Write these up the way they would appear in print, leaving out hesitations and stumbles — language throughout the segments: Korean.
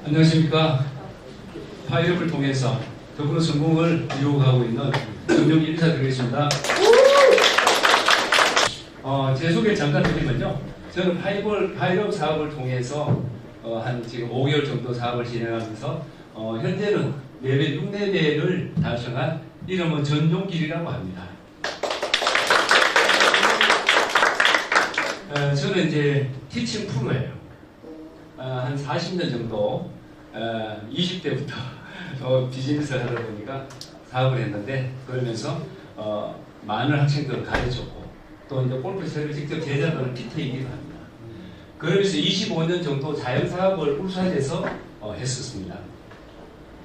안녕하십니까. 파이업을 통해서 더불어 성공을 이루어가고 있는 정정기 인사드리겠습니다. 제 소개 잠깐 드리면요. 저는 파이업 사업을 통해서 한 지금 5개월 정도 사업을 진행하면서 현재는 레벨 6레벨을 달성한 이름은 전종길이라고 합니다. 저는 이제 티칭 프로예요. 한 40년 정도 20대부터 비즈니스를 하다 보니까 사업을 했는데, 그러면서 많은 학생들을 가르쳤고 또 이제 골프채를 직접 제작하는 피터이기도 합니다. 그러면서 25년 정도 자영사업을 울산에서 했었습니다.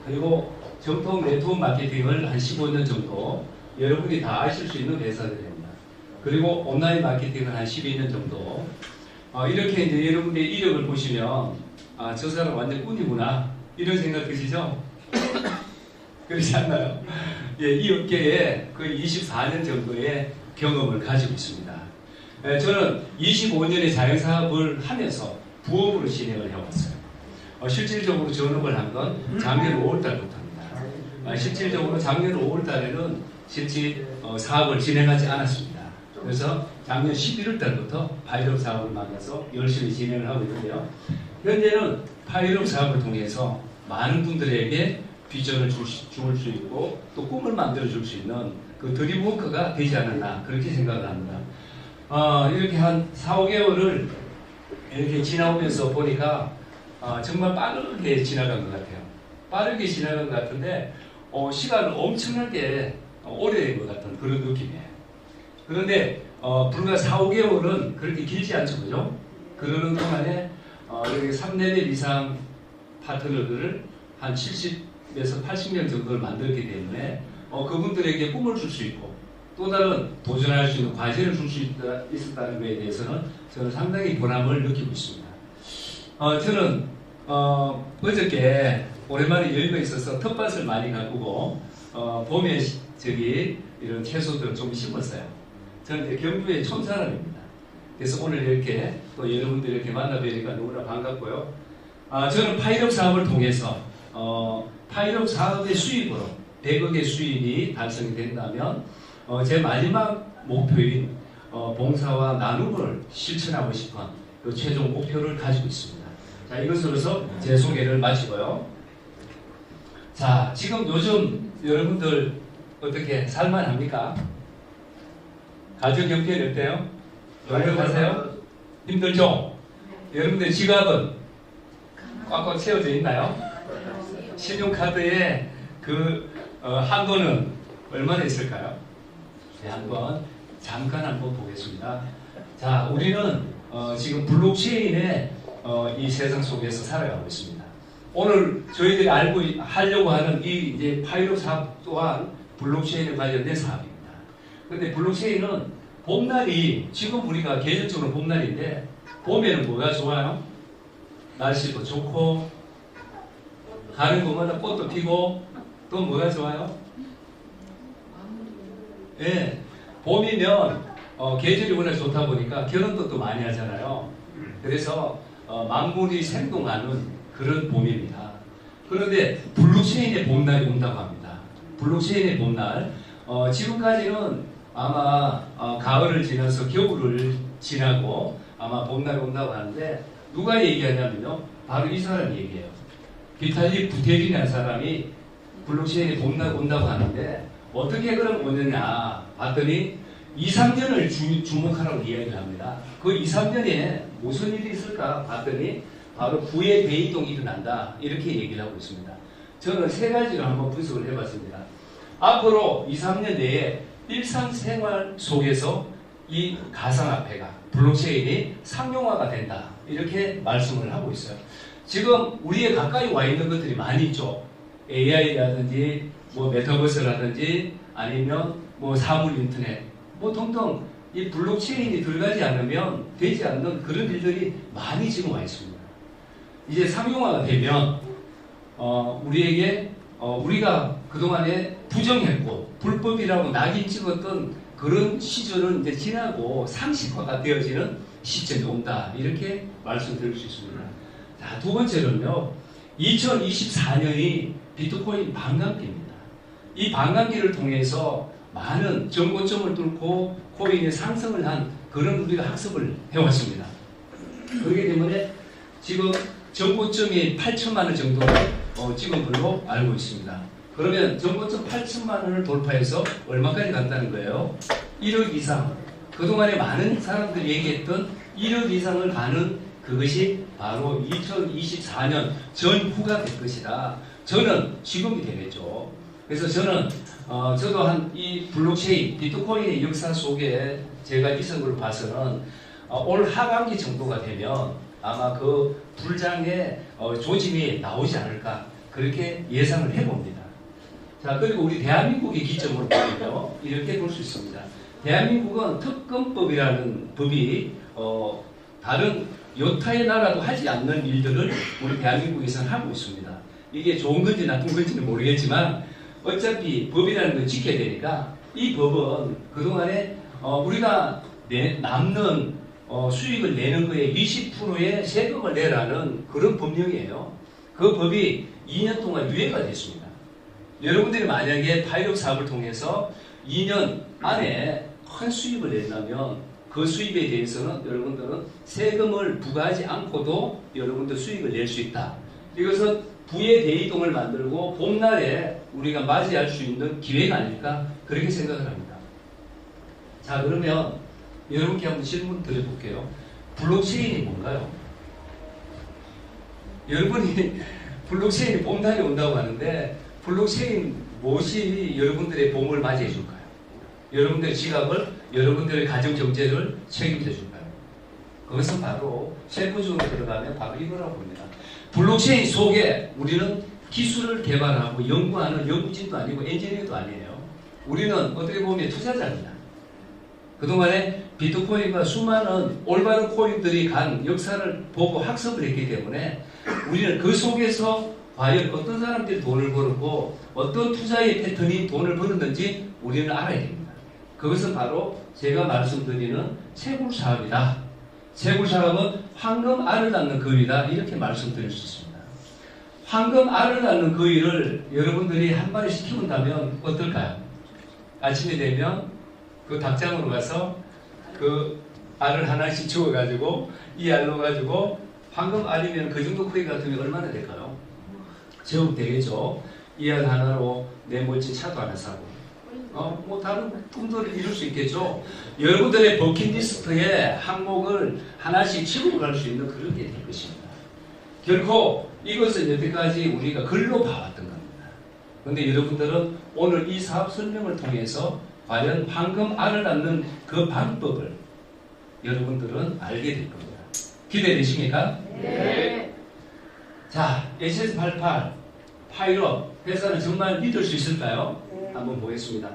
그리고 정통 네트워크 마케팅을 한 15년 정도 여러분이 다 아실 수 있는 회사들입니다. 그리고 온라인 마케팅을 한 12년 정도. 이렇게 이제 여러분들의 이력을 보시면 저 사람 완전 꾼이구나 이런 생각 드시죠? 그렇지 않나요? 예, 이 업계에 거의 24년 정도의 경험을 가지고 있습니다. 저는 25년의 자영사업을 하면서 부업으로 진행을 해왔어요. 실질적으로 전업을 한 건 작년 5월달부터입니다. 실질적으로 작년 5월달에는 실제 사업을 진행하지 않았습니다. 그래서 작년 11월달부터 파이업 사업을 만나서 열심히 진행을 하고 있는데요. 현재는 파이업 사업을 통해서 많은 분들에게 비전을 줄 수 있고 또 꿈을 만들어 줄 수 있는 그 드림워크가 되지 않았나 그렇게 생각을 합니다. 이렇게 한 4, 5개월을 이렇게 지나오면서 보니까 정말 빠르게 지나간 것 같아요. 빠르게 지나간 것 같은데 시간은 엄청나게 오래된 것 같은 그런 느낌이에요. 그런데 불과 4, 5개월은 그렇게 길지 않죠, 그죠? 그러는 동안에 이렇게 3레벨 이상 파트너들을 한 70에서 80명 정도를 만들기 때문에 그분들에게 꿈을 줄 수 있고 또 다른 도전할 수 있는 과제를 줄 수 있었다는 것에 대해서는 저는 상당히 보람을 느끼고 있습니다. 저는 어저께 오랜만에 여유가 있어서 텃밭을 많이 가꾸고 봄에 이런 채소들을 좀 심었어요. 저는 이제 경주의 촌사람입니다. 그래서 오늘 이렇게 또 여러분들 이렇게 만나뵈니까 너무나 반갑고요. 저는 파이업 사업을 통해서 파이업 사업의 수입으로 100억의 수입이 달성이 된다면 제 마지막 목표인 봉사와 나눔을 실천하고 싶은 그 최종 목표를 가지고 있습니다. 자, 이것으로서 제 소개를 마치고요. 자, 지금 요즘 여러분들 어떻게 살만합니까? 가족 형편 어때요? 완벽하세요? 힘들죠? 여러분들 지갑은 꽉꽉 채워져 있나요? 신용카드에 그 한도는 얼마나 있을까요? 네, 잠깐 보겠습니다. 자, 우리는 지금 블록체인의 이 세상 속에서 살아가고 있습니다. 오늘 저희들이 하려고 하는 이 이제 파이업 사업 또한 블록체인에 관련된 사업입니다. 근데 블록체인은 봄날이 지금 우리가 계절적으로 봄날인데 봄에는 뭐가 좋아요? 날씨도 좋고 가는 곳마다 꽃도 피고 또 뭐가 좋아요? 예, 봄이면 계절이 워낙 좋다 보니까 결혼도 또 많이 하잖아요. 그래서 만물이 생동하는 그런 봄입니다. 그런데 블록체인의 봄날이 온다고 합니다. 블록체인의 봄날 지금까지는 아마 가을을 지나서 겨울을 지나고 아마 봄날이 온다고 하는데 누가 얘기하냐면요, 바로 이 사람이 얘기해요. 비탈릭 부테린이라는 사람이 블록체인에 봄날이 온다고 하는데 어떻게 그럼 오느냐 봤더니 2, 3년을 주목하라고 이야기를 합니다. 그 2, 3년에 무슨 일이 있을까 봤더니 바로 부의 대이동이 일어난다 이렇게 얘기를 하고 있습니다. 저는 세 가지를 한번 분석을 해봤습니다. 앞으로 2, 3년 내에 일상생활 속에서 이 가상화폐가 블록체인이 상용화가 된다 이렇게 말씀을 하고 있어요. 지금 우리의 가까이 와 있는 것들이 많이 있죠. AI라든지 뭐 메타버스라든지 아니면 뭐 사물 인터넷 뭐 등등 이 블록체인이 들어가지 않으면 되지 않는 그런 일들이 많이 지금 와 있습니다. 이제 상용화가 되면 우리에게 우리가 그동안에 부정했고 불법이라고 낙인 찍었던 그런 시절은 이제 지나고 상식화가 되어지는 시점이 온다 이렇게 말씀드릴 수 있습니다. 자, 두 번째는요, 2024년이 비트코인 반감기입니다. 이 반감기를 통해서 많은 정고점을 뚫고 코인의 상승을 한 그런 우리가 학습을 해왔습니다. 그렇기 때문에 지금 정고점이 8천만 원 정도를 찍은 걸로 알고 있습니다. 그러면 정고점 8천만 원을 돌파해서 얼마까지 간다는 거예요? 1억 이상. 그동안에 많은 사람들이 얘기했던 1억 이상을 가는 그것이 바로 2024년 전후가 될 것이다. 저는 지금이 되겠죠. 그래서 저는 저도 한 이 블록체인, 비트코인의 역사 속에 제가 있은 걸 봐서는 올 하반기 정도가 되면 아마 그 불장의 조짐이 나오지 않을까 그렇게 예상을 해봅니다. 자, 그리고 우리 대한민국의 기점으로 보면요 이렇게 볼 수 있습니다. 대한민국은 특검법이라는 법이 다른 여타의 나라도 하지 않는 일들을 우리 대한민국에서는 하고 있습니다. 이게 좋은 건지 나쁜 건지는 모르겠지만 어차피 법이라는 걸 지켜야 되니까 이 법은 그동안에 우리가 남는 수익을 내는 거에 20%의 세금을 내라는 그런 법령이에요. 그 법이 2년 동안 유예가 됐습니다. 여러분들이 만약에 파이력 사업을 통해서 2년 안에 큰 수익을 낸다면 그 수입에 대해서는 여러분들은 세금을 부과하지 않고도 여러분들 수익을 낼 수 있다. 이것은 부의 대이동을 만들고 봄날에 우리가 맞이할 수 있는 기회가 아닐까 그렇게 생각을 합니다. 자, 그러면 여러분께 한번 질문 드려볼게요. 블록체인이 뭔가요? 여러분이 블록체인이 봄날이 온다고 하는데 블록체인 무엇이 여러분들의 봄을 맞이해 줄까요? 여러분들의 지갑을, 여러분들의 가정 경제를 책임져 줄까요? 그것은 바로 세부적으로 들어가면 바로 이거라고 봅니다. 블록체인 속에 우리는 기술을 개발하고 연구하는 연구진도 아니고 엔지니어도 아니에요. 우리는 어떻게 보면 투자자입니다. 그동안에 비트코인과 수많은 올바른 코인들이 간 역사를 보고 학습을 했기 때문에 우리는 그 속에서 과연 어떤 사람들이 돈을 벌었고 어떤 투자의 패턴이 돈을 벌었는지 우리는 알아야 됩니다. 그것은 바로 제가 말씀드리는 채굴 사업이다. 채굴 사업은 황금 알을 낳는 거위다. 이렇게 말씀드릴 수 있습니다. 황금 알을 낳는 거위를 여러분들이 한 마리씩 키운다면 어떨까요? 아침에 되면 그 닭장으로 가서 그 알을 하나씩 주워가지고 이 알로 가지고 황금 알이면 그 정도 크기 같으면 얼마나 될까요? 제법 되겠죠. 이 알 하나로 내 멋진 차도 하나 사고 뭐 다른 꿈들을 이룰 수 있겠죠. 여러분들의 버킷리스트에 항목을 하나씩 치고 갈 수 있는 그런 게 될 것입니다. 결코 이것은 여태까지 우리가 글로 봐왔던 겁니다. 그런데 여러분들은 오늘 이 사업 설명을 통해서 과연 황금 알을 낳는 그 방법을 여러분들은 알게 될 겁니다. 기대되십니까? 네. 자, HS88 파일럿 회사는 정말 믿을 수 있을까요? 네. 한번 보겠습니다.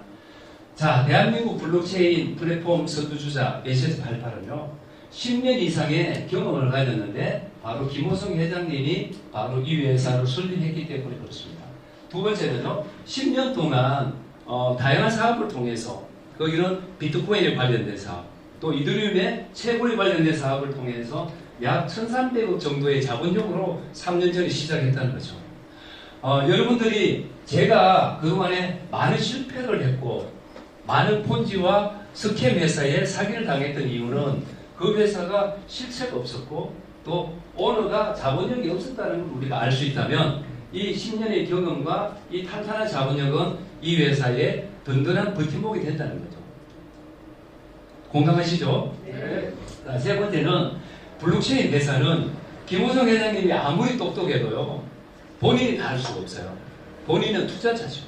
자, 대한민국 블록체인 플랫폼 선두주자 HS88은요 10년 이상의 경험을 가졌는데 바로 김호성 회장님이 바로 이 회사를 설립했기 때문에 그렇습니다. 두 번째는요 10년 동안 다양한 사업을 통해서 거기는 비트코인에 관련된 사업 또 이더리움의 채굴에 관련된 사업을 통해서 약 1,300억 정도의 자본력으로 3년 전에 시작했다는 거죠. 여러분들이 제가 그동안에 많은 실패를 했고 많은 폰지와 스캠 회사에 사기를 당했던 이유는 그 회사가 실체가 없었고 또 오너가 자본력이 없었다는 걸 우리가 알 수 있다면 이 10년의 경험과 이 탄탄한 자본력은 이 회사의 든든한 버팀목이 된다는 거죠. 공감하시죠? 네. 자, 세 번째는 블록체인 회사는 김호성 회장님이 아무리 똑똑해도요 본인이 다 할 수가 없어요. 본인은 투자자죠.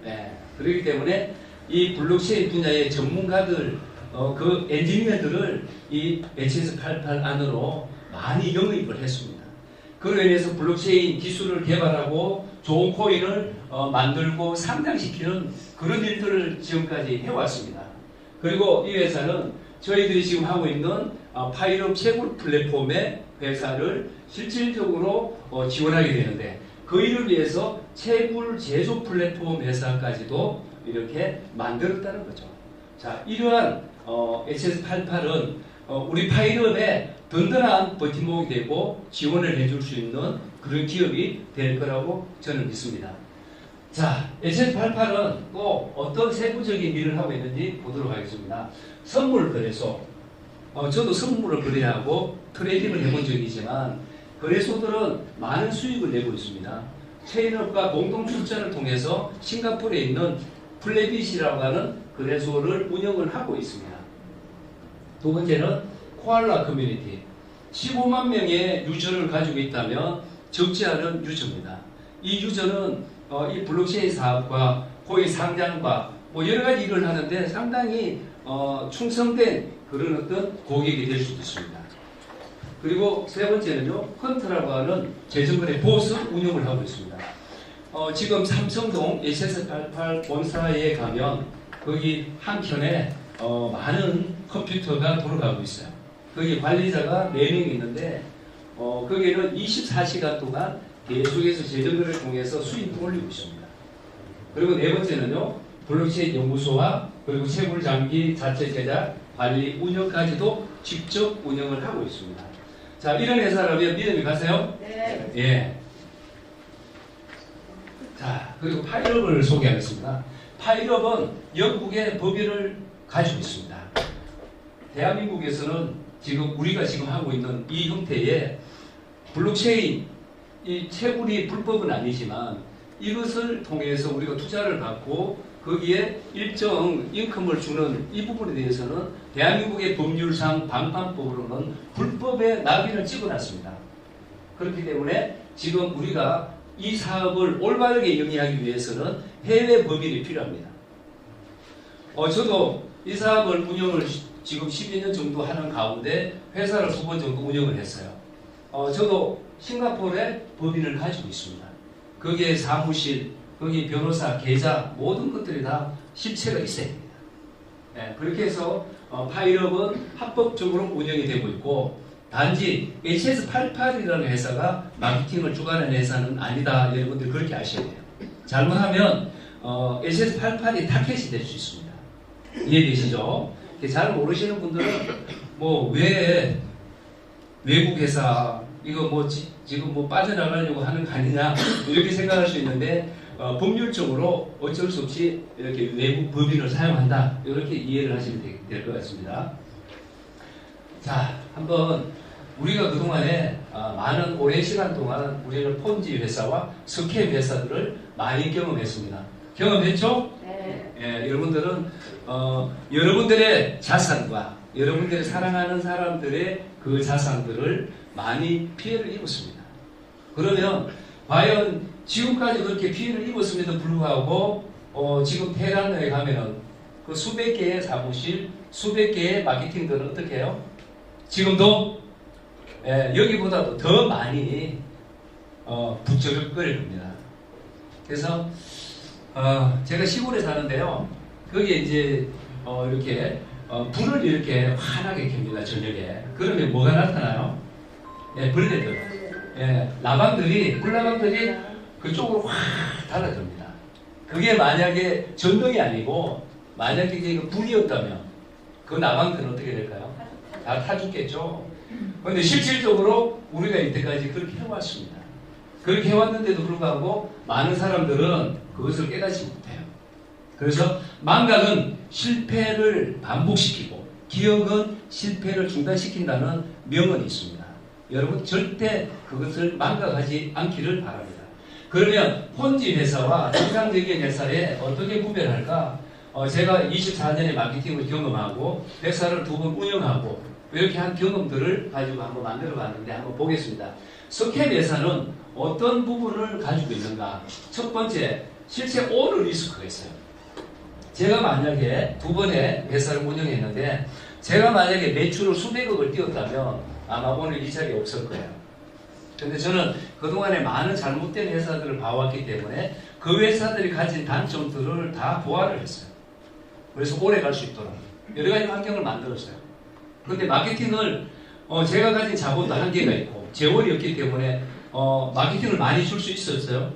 네. 그렇기 때문에 이 블록체인 분야의 전문가들, 그 엔지니어들을 이 HS88 안으로 많이 영입을 했습니다. 그로 인해서 블록체인 기술을 개발하고 좋은 코인을 만들고 상장시키는 그런 일들을 지금까지 해왔습니다. 그리고 이 회사는 저희들이 지금 하고 있는 파일럿 채굴 플랫폼의 회사를 실질적으로 지원하게 되는데 그 일을 위해서 채굴 제조 플랫폼 회사까지도 이렇게 만들었다는 거죠. 자, 이러한 HS88은 우리 파일럿의 든든한 버팀목이 되고 지원을 해줄 수 있는 그런 기업이 될 거라고 저는 믿습니다. 자, HS88은 또 어떤 세부적인 일을 하고 있는지 보도록 하겠습니다. 선물 거래소. 저도 선물을 거래하고 트레이딩을 해본 적이 있지만 거래소들은 많은 수익을 내고 있습니다. 체인업과 공동 출전을 통해서 싱가포르에 있는 플래빗이라고 하는 거래소를 운영을 하고 있습니다. 두 번째는 코알라 커뮤니티. 15만 명의 유저를 가지고 있다면 적지 않은 유저입니다. 이 유저는 이 블록체인 사업과 고위 상장과 뭐 여러 가지 일을 하는데 상당히 충성된 그런 어떤 고객이 될 수도 있습니다. 그리고 세 번째는요, 헌트라고 하는 재정거래 보석 운영을 하고 있습니다. 지금 삼성동 HS88 본사에 가면 거기 한켠에 많은 컴퓨터가 돌아가고 있어요. 거기 관리자가 4명이 있는데 거기는 24시간 동안 계속해서 재정거래를 통해서 수익을 올리고 있습니다. 그리고 네 번째는요, 블록체인 연구소와 그리고 채굴 장비 자체 제작, 관리, 운영까지도 직접 운영을 하고 있습니다. 자, 이런 회사라면 믿음이 가세요? 네. 예. 자, 그리고 파일업을 소개하겠습니다. 파일업은 영국의 법인을 가지고 있습니다. 대한민국에서는 지금 우리가 지금 하고 있는 이 형태의 블록체인, 이 채굴이 불법은 아니지만 이것을 통해서 우리가 투자를 받고 거기에 일정 인컴을 주는 이 부분에 대해서는 대한민국의 법률상 방판법으로는 불법의 낙인을 찍어놨습니다. 그렇기 때문에 지금 우리가 이 사업을 올바르게 영위하기 위해서는 해외 법인이 필요합니다. 저도 이 사업을 운영을 지금 12년 정도 하는 가운데 회사를 2번 정도 운영을 했어요. 저도 싱가포르에 법인을 가지고 있습니다. 거기에 사무실, 거기 변호사, 계좌 모든 것들이 다 실체가 있어야 됩니다. 네, 그렇게 해서 파일업은 합법적으로 운영이 되고 있고 단지 HS88이라는 회사가 마케팅을 주관하는 회사는 아니다. 여러분들 그렇게 아셔야 돼요. 잘못하면 HS88이 타켓이 될 수 있습니다. 이해되시죠? 잘 모르시는 분들은 뭐 왜 외국 회사 이거 뭐 지금 뭐 빠져나가려고 하는 거 아니냐 이렇게 생각할 수 있는데 법률적으로 어쩔 수 없이 이렇게 외국 법인을 사용한다 이렇게 이해를 하시면 될 것 같습니다. 자, 한번 우리가 그동안에 많은 오랜 시간 동안 우리는 폰지 회사와 스캠 회사들을 많이 경험했습니다. 경험했죠? 네. 예, 여러분들은 여러분들의 자산과 여러분들이 사랑하는 사람들의 그 자산들을 많이 피해를 입었습니다. 그러면 과연 지금까지 그렇게 피해를 입었음에도 불구하고 지금 테란에 가면은 그 수백 개의 사무실, 수백 개의 마케팅들은 어떻게 해요? 지금도 여기보다도 더 많이 부쩍거릴 겁니다. 그래서 제가 시골에 사는데요. 거기에 이제 이렇게 불을 이렇게 환하게 켭니다. 저녁에. 그러면 뭐가 나타나요? 벌레들. 라방들이 불나방들이 그쪽으로 확 달아듭니다. 그게 만약에 전등이 아니고 만약에 이게 불이었다면 그 나방들은 어떻게 될까요? 다 타 죽겠죠. 그런데 실질적으로 우리가 이때까지 그렇게 해왔습니다. 그렇게 해왔는데도 불구하고 많은 사람들은 그것을 깨닫지 못해요. 그래서 망각은 실패를 반복시키고 기억은 실패를 중단시킨다는 명언이 있습니다. 여러분 절대 그것을 망각하지 않기를 바랍니다. 그러면 폰지 회사와 정상적인 회사에 어떻게 구별할까? 제가 24년의 마케팅을 경험하고 회사를 2번 운영하고 이렇게 한 경험들을 가지고 한번 만들어 봤는데 한번 보겠습니다. 스캠 회사는 어떤 부분을 가지고 있는가? 첫 번째, 실제 오너 리스크가 있어요. 제가 만약에 2번의 회사를 운영했는데 제가 만약에 매출을 수백억을 띄웠다면 아마 오늘 이 자리에 없을 거예요. 근데 저는 그동안에 많은 잘못된 회사들을 봐왔기 때문에 그 회사들이 가진 단점들을 다 보완을 했어요. 그래서 오래 갈 수 있도록 여러 가지 환경을 만들었어요. 그런데 마케팅을 제가 가진 자본도 한계가 있고 재원이 없기 때문에 마케팅을 많이 줄 수 있었어요?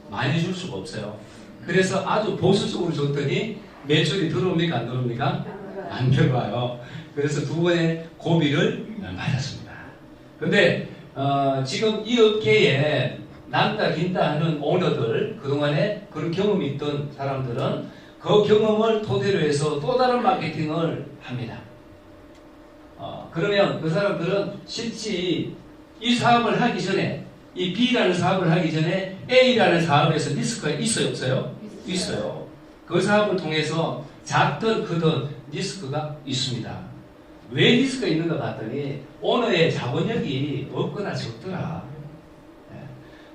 많이 줄 수가 없어요. 그래서 아주 보수적으로 줬더니 매출이 들어옵니까? 안 들어옵니까? 안 들어와요. 그래서 2번의 고비를 맞았습니다. 근데 지금 이 업계에 난다 긴다 하는 오너들, 그동안에 그런 경험이 있던 사람들은 그 경험을 토대로 해서 또 다른 마케팅을 합니다. 그러면 그 사람들은 실제 이 사업을 하기 전에, 이 B라는 사업을 하기 전에 A라는 사업에서 리스크가 있어요, 없어요? 있어요. 그 사업을 통해서 작든 크든 리스크가 있습니다. 왜 리스크가 있는가 봤더니 오너의 자본력이 없거나 적더라.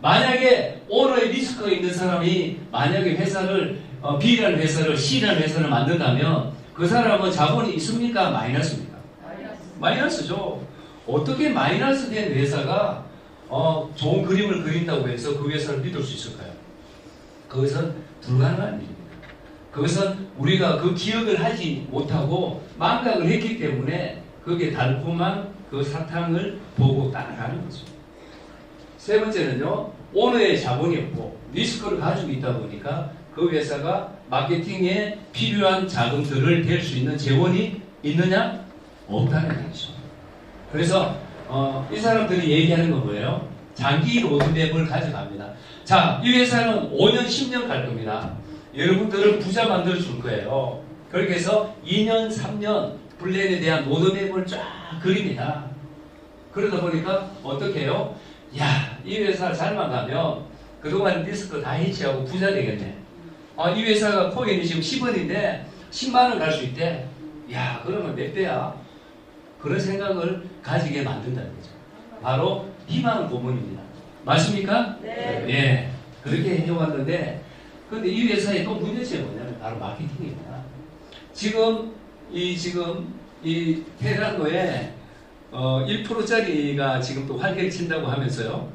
만약에 오너의 리스크가 있는 사람이 만약에 회사를 B라는 회사를 C라는 회사를 만든다면 그 사람은 자본이 있습니까? 마이너스입니까? 마이너스죠. 어떻게 마이너스 된 회사가 좋은 그림을 그린다고 해서 그 회사를 믿을 수 있을까요? 그것은 불가능한 일입니다. 그것은 우리가 그 기억을 하지 못하고 망각을 했기 때문에 그게 달콤한 그 사탕을 보고 따라가는 거죠. 세 번째는요, 오너의 자본이 없고 리스크를 가지고 있다 보니까 그 회사가 마케팅에 필요한 자금들을 댈 수 있는 재원이 있느냐? 없다는 얘기죠. 그래서 이 사람들이 얘기하는 건 뭐예요? 장기 로드맵을 가져갑니다. 자, 이 회사는 5년, 10년 갈 겁니다. 여러분들을 부자 만들어 줄 거예요. 그렇게 해서 2년, 3년 플랜에 대한 로드맵을 쫙 그립니다. 그러다 보니까 어떻게 해요? 야, 이 회사 잘만 가면 그동안 리스크 다 해치하고 부자 되겠네. 이 회사가 코인이 지금 10원인데 10만원 갈 수 있대. 야, 그러면 몇 배야? 그런 생각을 가지게 만든다는 거죠. 바로 희망 고문입니다. 맞습니까? 네. 예. 그렇게 해왔는데, 근데 이 회사의 또 문제점이 뭐냐면 바로 마케팅입니다. 지금 이 테란노에 1%짜리가 지금 또 활개를 친다고 하면서요.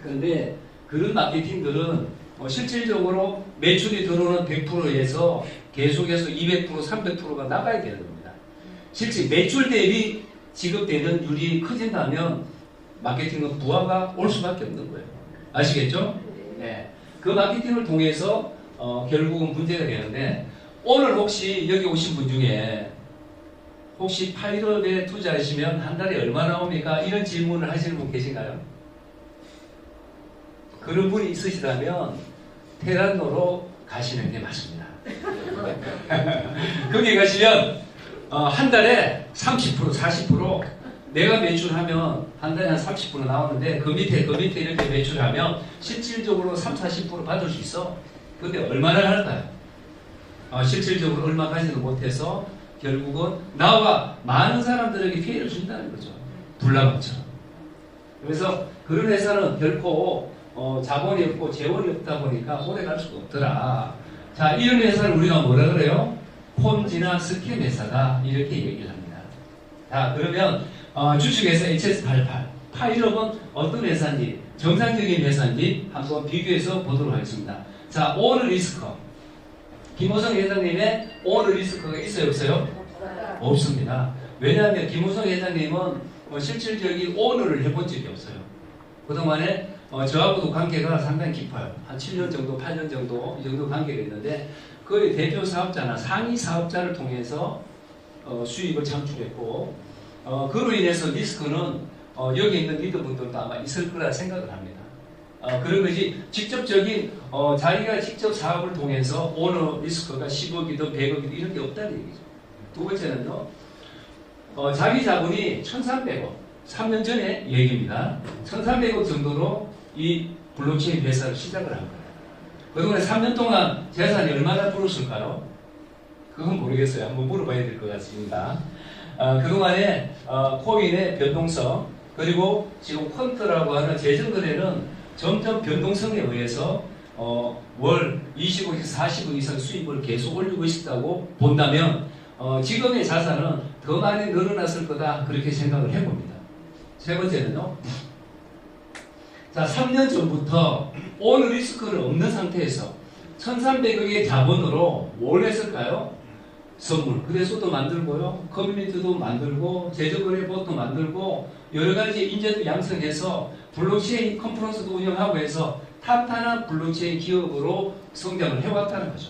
그런데 그런 마케팅들은 실질적으로 매출이 들어오는 100%에서 계속해서 200%, 300%가 나가야 되는 겁니다. 실제 매출 대비 지급되는 율이 커진다면 마케팅은 부하가 올 수밖에 없는 거예요. 아시겠죠? 네. 그 마케팅을 통해서 결국은 문제가 되는데, 오늘 혹시 여기 오신 분 중에 혹시 파일업에 투자하시면 한 달에 얼마 나옵니까? 이런 질문을 하시는 분 계신가요? 그런 분이 있으시다면 테란노로 가시는 게 맞습니다. 거기 가시면 한 달에 30%, 40% 내가 매출하면 한 달에 한 30% 나오는데 그 밑에 이렇게 매출하면 실질적으로 3, 40% 받을 수 있어. 근데 얼마나 할까요? 실질적으로 얼마까지도 못해서 결국은 나와 많은 사람들에게 피해를 준다는 거죠. 불나방처럼. 그래서 그런 회사는 결코 자본이 없고 재원이 없다 보니까 오래 갈 수가 없더라. 자, 이런 회사를 우리가 뭐라 그래요? 폰지나 스캠 회사다. 이렇게 얘기를 합니다. 자, 그러면 주식회사 HS88 파일업은 어떤 회사인지, 정상적인 회사인지 한번 비교해서 보도록 하겠습니다. 자, 오너 리스크. 김호성 회장님의 오너 리스크가 있어요, 없어요? 없습니다. 왜냐하면 김호성 회장님은 실질적인 오너를 해본 적이 없어요. 그동안에 저하고도 관계가 상당히 깊어요. 한 7년 정도, 8년 정도, 이 정도 관계가 있는데, 거의 대표 사업자나 상위 사업자를 통해서 수익을 창출했고, 그로 인해서 리스크는 여기 있는 리더분들도 아마 있을 거라 생각을 합니다. 그런 것이 직접적인 자기가 직접 사업을 통해서 오너 리스크가 10억이든 100억이든 이런 게 없다는 얘기죠. 두 번째는요, 자기 자본이 1,300억, 3년 전에 얘기입니다. 1,300억 정도로 이 블록체인 회사를 시작을 한 거예요. 그동안에 3년 동안 재산이 얼마나 불었을까요? 그건 모르겠어요. 한번 물어봐야 될 것 같습니다. 그동안에 코인의 변동성, 그리고 지금 퀀트라고 하는 재정거래는 점점 변동성에 의해서 월 20억에서 40억 이상 수입을 계속 올리고 있다고 본다면 지금의 자산은 더 많이 늘어났을 거다, 그렇게 생각을 해봅니다. 세 번째는요, 자, 3년 전부터 오너 리스크를 없는 상태에서 1,300억의 자본으로 뭘 했을까요? 선물, 그래서도 만들고요, 커뮤니티도 만들고, 재정거래봇도 만들고, 여러 가지 인재도 양성해서 블록체인 컨퍼런스도 운영하고 해서 탄탄한 블록체인 기업으로 성장을 해왔다는 거죠.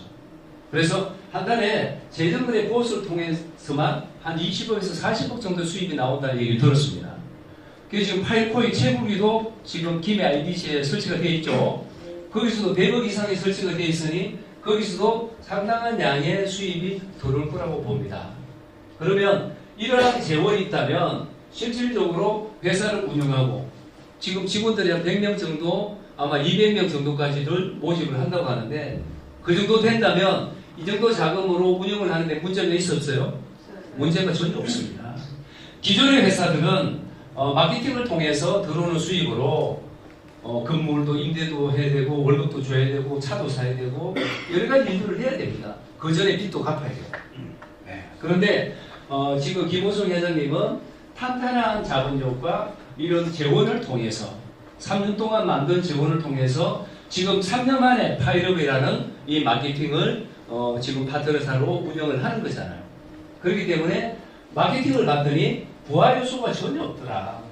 그래서 한 달에 재정거래봇을 통해서만 한 20억에서 40억 정도 수입이 나온다는 얘기를 들었습니다. 그 지금 파일코인 채굴기도 지금 김해 IDC에 설치가 되어 있죠. 거기서도 100억 이상이 설치가 되어 있으니 거기서도 상당한 양의 수입이 들어올 거라고 봅니다. 그러면 이러한 재원이 있다면 실질적으로 회사를 운영하고 지금 직원들이 한 100명 정도 아마 200명 정도까지를 모집을 한다고 하는데 그 정도 된다면 이 정도 자금으로 운영을 하는데 문제가 있었어요? 문제가 전혀 없습니다. 기존의 회사들은 마케팅을 통해서 들어오는 수입으로 건물도 임대도 해야 되고 월급도 줘야 되고 차도 사야 되고 여러 가지 일들을 해야 됩니다. 그 전에 빚도 갚아야 돼요. 그런데 지금 김호성 회장님은 탄탄한 자본력과 이런 재원을 통해서 3년 동안 만든 재원을 통해서 지금 3년 만에 파이럽이라는 이 마케팅을 지금 파트너사로 운영을 하는 거잖아요. 그렇기 때문에 마케팅을 봤더니 부하 요소가 전혀 없더라.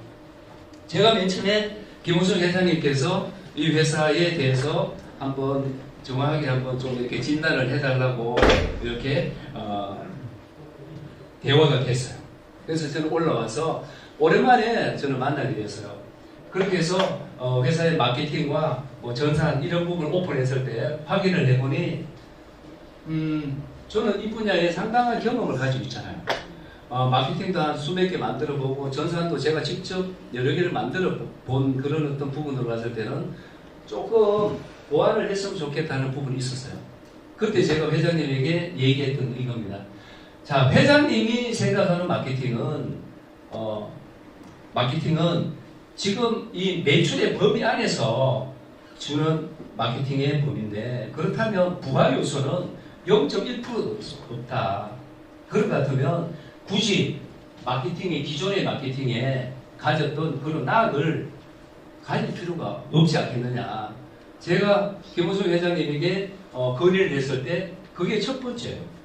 제가 맨 처음에 김호성 회장님께서 이 회사에 대해서 한번 정확하게 한번 좀 이렇게 진단을 해달라고 이렇게 대화가 됐어요. 그래서 저는 올라와서 오랜만에 저는 만나게 됐어요. 그렇게 해서 회사의 마케팅과 뭐 전산 이런 부분을 오픈했을 때 확인을 해보니 저는 이 분야에 상당한 경험을 가지고 있잖아요. 마케팅도 한 수백 개 만들어 보고 전산도 제가 직접 여러 개를 만들어 본 그런 어떤 부분으로 봤을 때는 조금 보완을 했으면 좋겠다는 부분이 있었어요. 그때 제가 회장님에게 얘기했던 이겁니다. 자, 회장님이 생각하는 마케팅은 지금 이 매출의 범위 안에서 주는 마케팅의 범위인데 그렇다면 부하 요소는 0.1%도 없다. 그런 것 같으면 굳이 기존의 마케팅에 가졌던 그런 낙을 가질 필요가 없지 않겠느냐. 제가 김호성 회장님에게 건의를 했을 때 그게 첫 번째예요.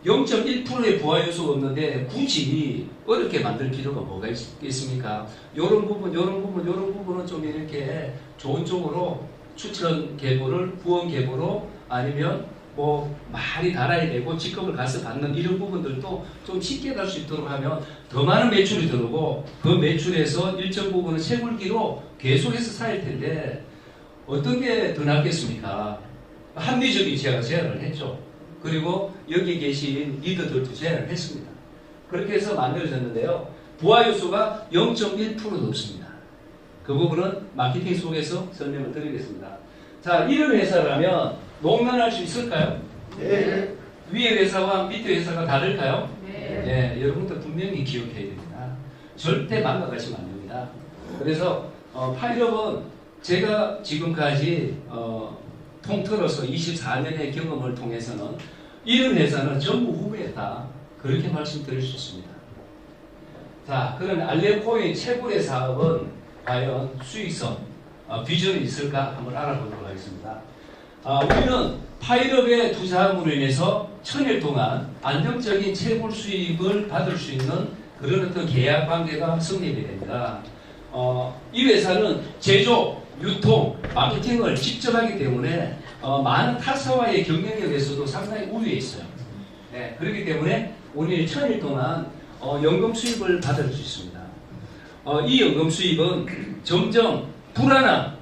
0.1%의 부하 요소가 없는데 굳이 어렵게 만들 필요가 뭐가 있겠습니까? 이런 부분은 좀 이렇게 좋은 쪽으로 추천 계보를 후원 계보로 아니면 뭐 많이 달아야 되고 직급을 가서 받는 이런 부분들도 좀 쉽게 갈 수 있도록 하면 더 많은 매출이 들어오고 그 매출에서 일정 부분은 채굴기로 계속해서 쌓일 텐데 어떤 게 더 낫겠습니까? 합리적인 제가 제안을 했죠. 그리고 여기 계신 리더들도 제안을 했습니다. 그렇게 해서 만들어졌는데요. 부하 요소가 0.1%도 없습니다. 그 부분은 마케팅 속에서 설명을 드리겠습니다. 자, 이런 회사라면 농면할 수 있을까요? 네. 위에 회사와 밑에 회사가 다를까요? 네. 네, 여러분들 분명히 기억해야 됩니다. 절대 망가가시면 안 됩니다. 그래서 파일업은 제가 지금까지 통틀어서 24년의 경험을 통해서는 이런 회사는 전부 후배다. 그렇게 말씀드릴 수 있습니다. 자, 그러면 알레코인 채굴의 사업은 과연 수익성, 비전이 있을까 한번 알아보도록 하겠습니다. 우리는 파일업의 투자함으로 인해서 1000일 동안 안정적인 채굴 수입을 받을 수 있는 그런 어떤 계약 관계가 성립이 됩니다. 이 회사는 제조, 유통, 마케팅을 직접 하기 때문에 많은 타사와의 경쟁력에서도 상당히 우위에 있어요. 네, 그렇기 때문에 우리 1000일 동안 연금 수입을 받을 수 있습니다. 이 연금 수입은 점점 불안한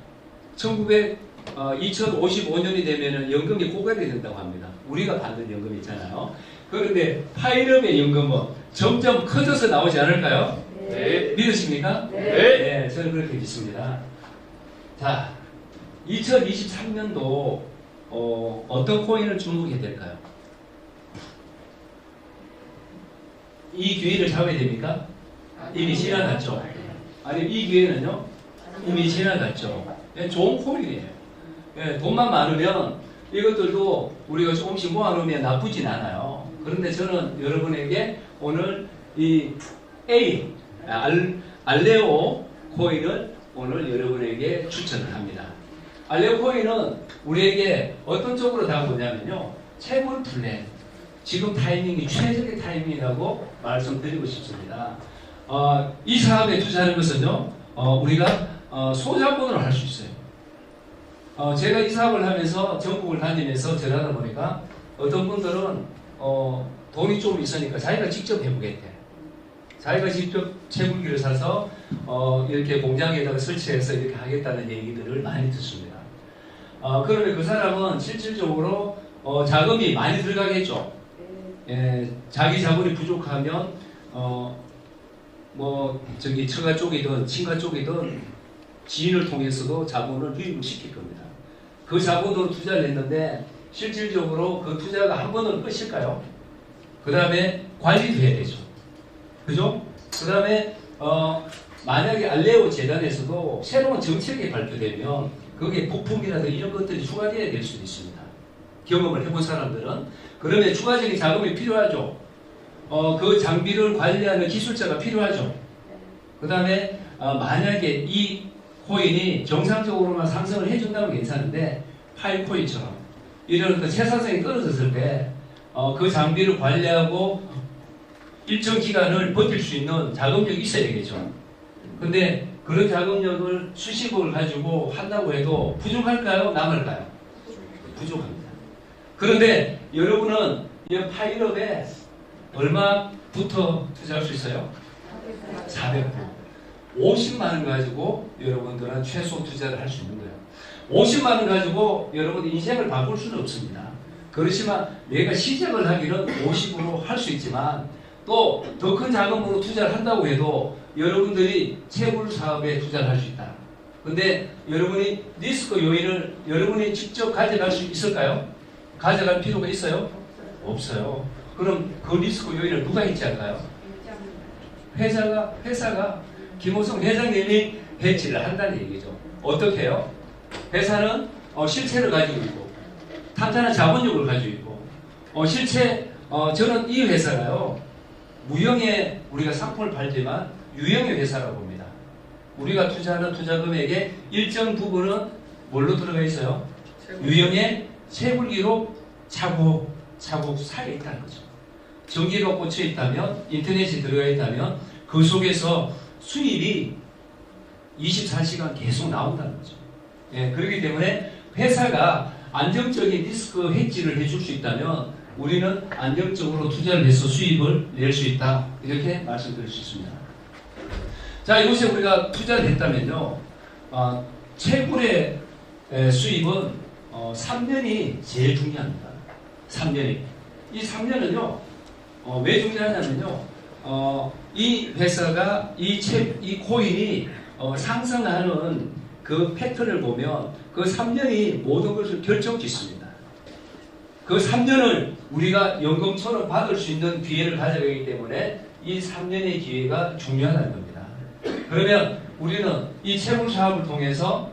2055년이 되면 연금이 고갈이 된다고 합니다. 우리가 받는 연금 있잖아요. 그런데 파일업의 연금은 점점 커져서 나오지 않을까요? 네. 믿으십니까? 네. 네, 저는 그렇게 믿습니다. 자, 2023년도 어떤 코인을 주목해야 될까요? 이 기회를 잡아야 됩니까? 이미 지나갔죠. 아니, 이 기회는요? 이미 지나갔죠. 네, 좋은 코인이에요. 네, 돈만 많으면 이것들도 우리가 조금씩 모아놓으면 나쁘진 않아요. 그런데 저는 여러분에게 오늘 이 알레오 코인을 오늘 여러분에게 추천을 합니다. 알레오 코인은 우리에게 어떤 쪽으로 다가오냐면요. 채굴 플랜. 지금 타이밍이 최적의 타이밍이라고 말씀드리고 싶습니다. 이 사업에 투자하는 것은요. 우리가 소자본으로 할 수 있어요. 제가 이 사업을 하면서 전국을 다니면서 전하다 보니까 어떤 분들은 돈이 좀 있으니까 자기가 직접 해보겠대. 자기가 직접 채굴기를 사서 이렇게 공장에다가 설치해서 이렇게 하겠다는 얘기들을 많이 듣습니다. 그러면 그 사람은 실질적으로 자금이 많이 들어가겠죠. 자기 자본이 부족하면 처가 쪽이든 친가 쪽이든 지인을 통해서도 자본을 유입을 시킬 겁니다. 그 자본으로 투자를 했는데 실질적으로 그 투자가 한 번은 끝일까요? 그 다음에 관리도 해야 되죠. 그죠? 그 다음에 만약에 알레오 재단에서도 새로운 정책이 발표되면 거기에 부품이라든지 이런 것들이 추가되어야 될 수도 있습니다. 경험을 해본 사람들은. 그러면 추가적인 자금이 필요하죠. 그 장비를 관리하는 기술자가 필요하죠. 그 다음에 만약에 이 코인이 정상적으로만 상승을 해준다면 괜찮은데 파이코인처럼 이런 그 채사성이 떨어졌을 때 그 장비를 관리하고 일정 기간을 버틸 수 있는 자금력이 있어야 되겠죠. 근데 그런 자금력을 수십억을 가지고 한다고 해도 부족할까요? 남을까요? 부족합니다. 그런데 여러분은 이 파일럿에 얼마부터 투자할 수 있어요? 400%. 50만 원 가지고 여러분들은 최소 투자를 할 수 있는 거예요. 50만 원 가지고 여러분 인생을 바꿀 수는 없습니다. 그렇지만 내가 시작을 하기는 50으로 할 수 있지만 또 더 큰 자금으로 투자를 한다고 해도 여러분들이 채굴 사업에 투자를 할 수 있다. 근데 여러분이 리스크 요인을 여러분이 직접 가져갈 수 있을까요? 가져갈 필요가 있어요? 없어요. 그럼 그 리스크 요인을 누가 해지할까요? 회사가 김호성 회장님이 해지를 한다는 얘기죠. 어떻게 해요? 회사는 실체를 가지고 있고 탄탄한 자본력을 가지고 있고 저는 이 회사가요 무형의 우리가 상품을 팔지만 유형의 회사라고 봅니다. 우리가 투자하는 투자 금액의 일정 부분은 뭘로 들어가 있어요? 유형의 채굴기로 차곡차곡 쌓여 있다는 거죠. 전기가 꽂혀 있다면 인터넷이 들어가 있다면 그 속에서 수입이 24시간 계속 나온다는 거죠. 그렇기 때문에 회사가 안정적인 리스크 헤지를 해줄 수 있다면 우리는 안정적으로 투자를 해서 수입을 낼 수 있다. 이렇게 말씀드릴 수 있습니다. 자, 이곳에 우리가 투자를 했다면요. 채굴의 수입은 3년이 제일 중요합니다. 3년이. 이 3년은요. 왜 중요하냐면요. 이 회사가 이 코인이 상승하는 그 패턴을 보면 그 3년이 모든 것을 결정짓습니다. 그 3년을 우리가 연금처럼 받을 수 있는 기회를 가져가기 때문에 이 3년의 기회가 중요하다는 겁니다. 그러면 우리는 이 채굴 사업을 통해서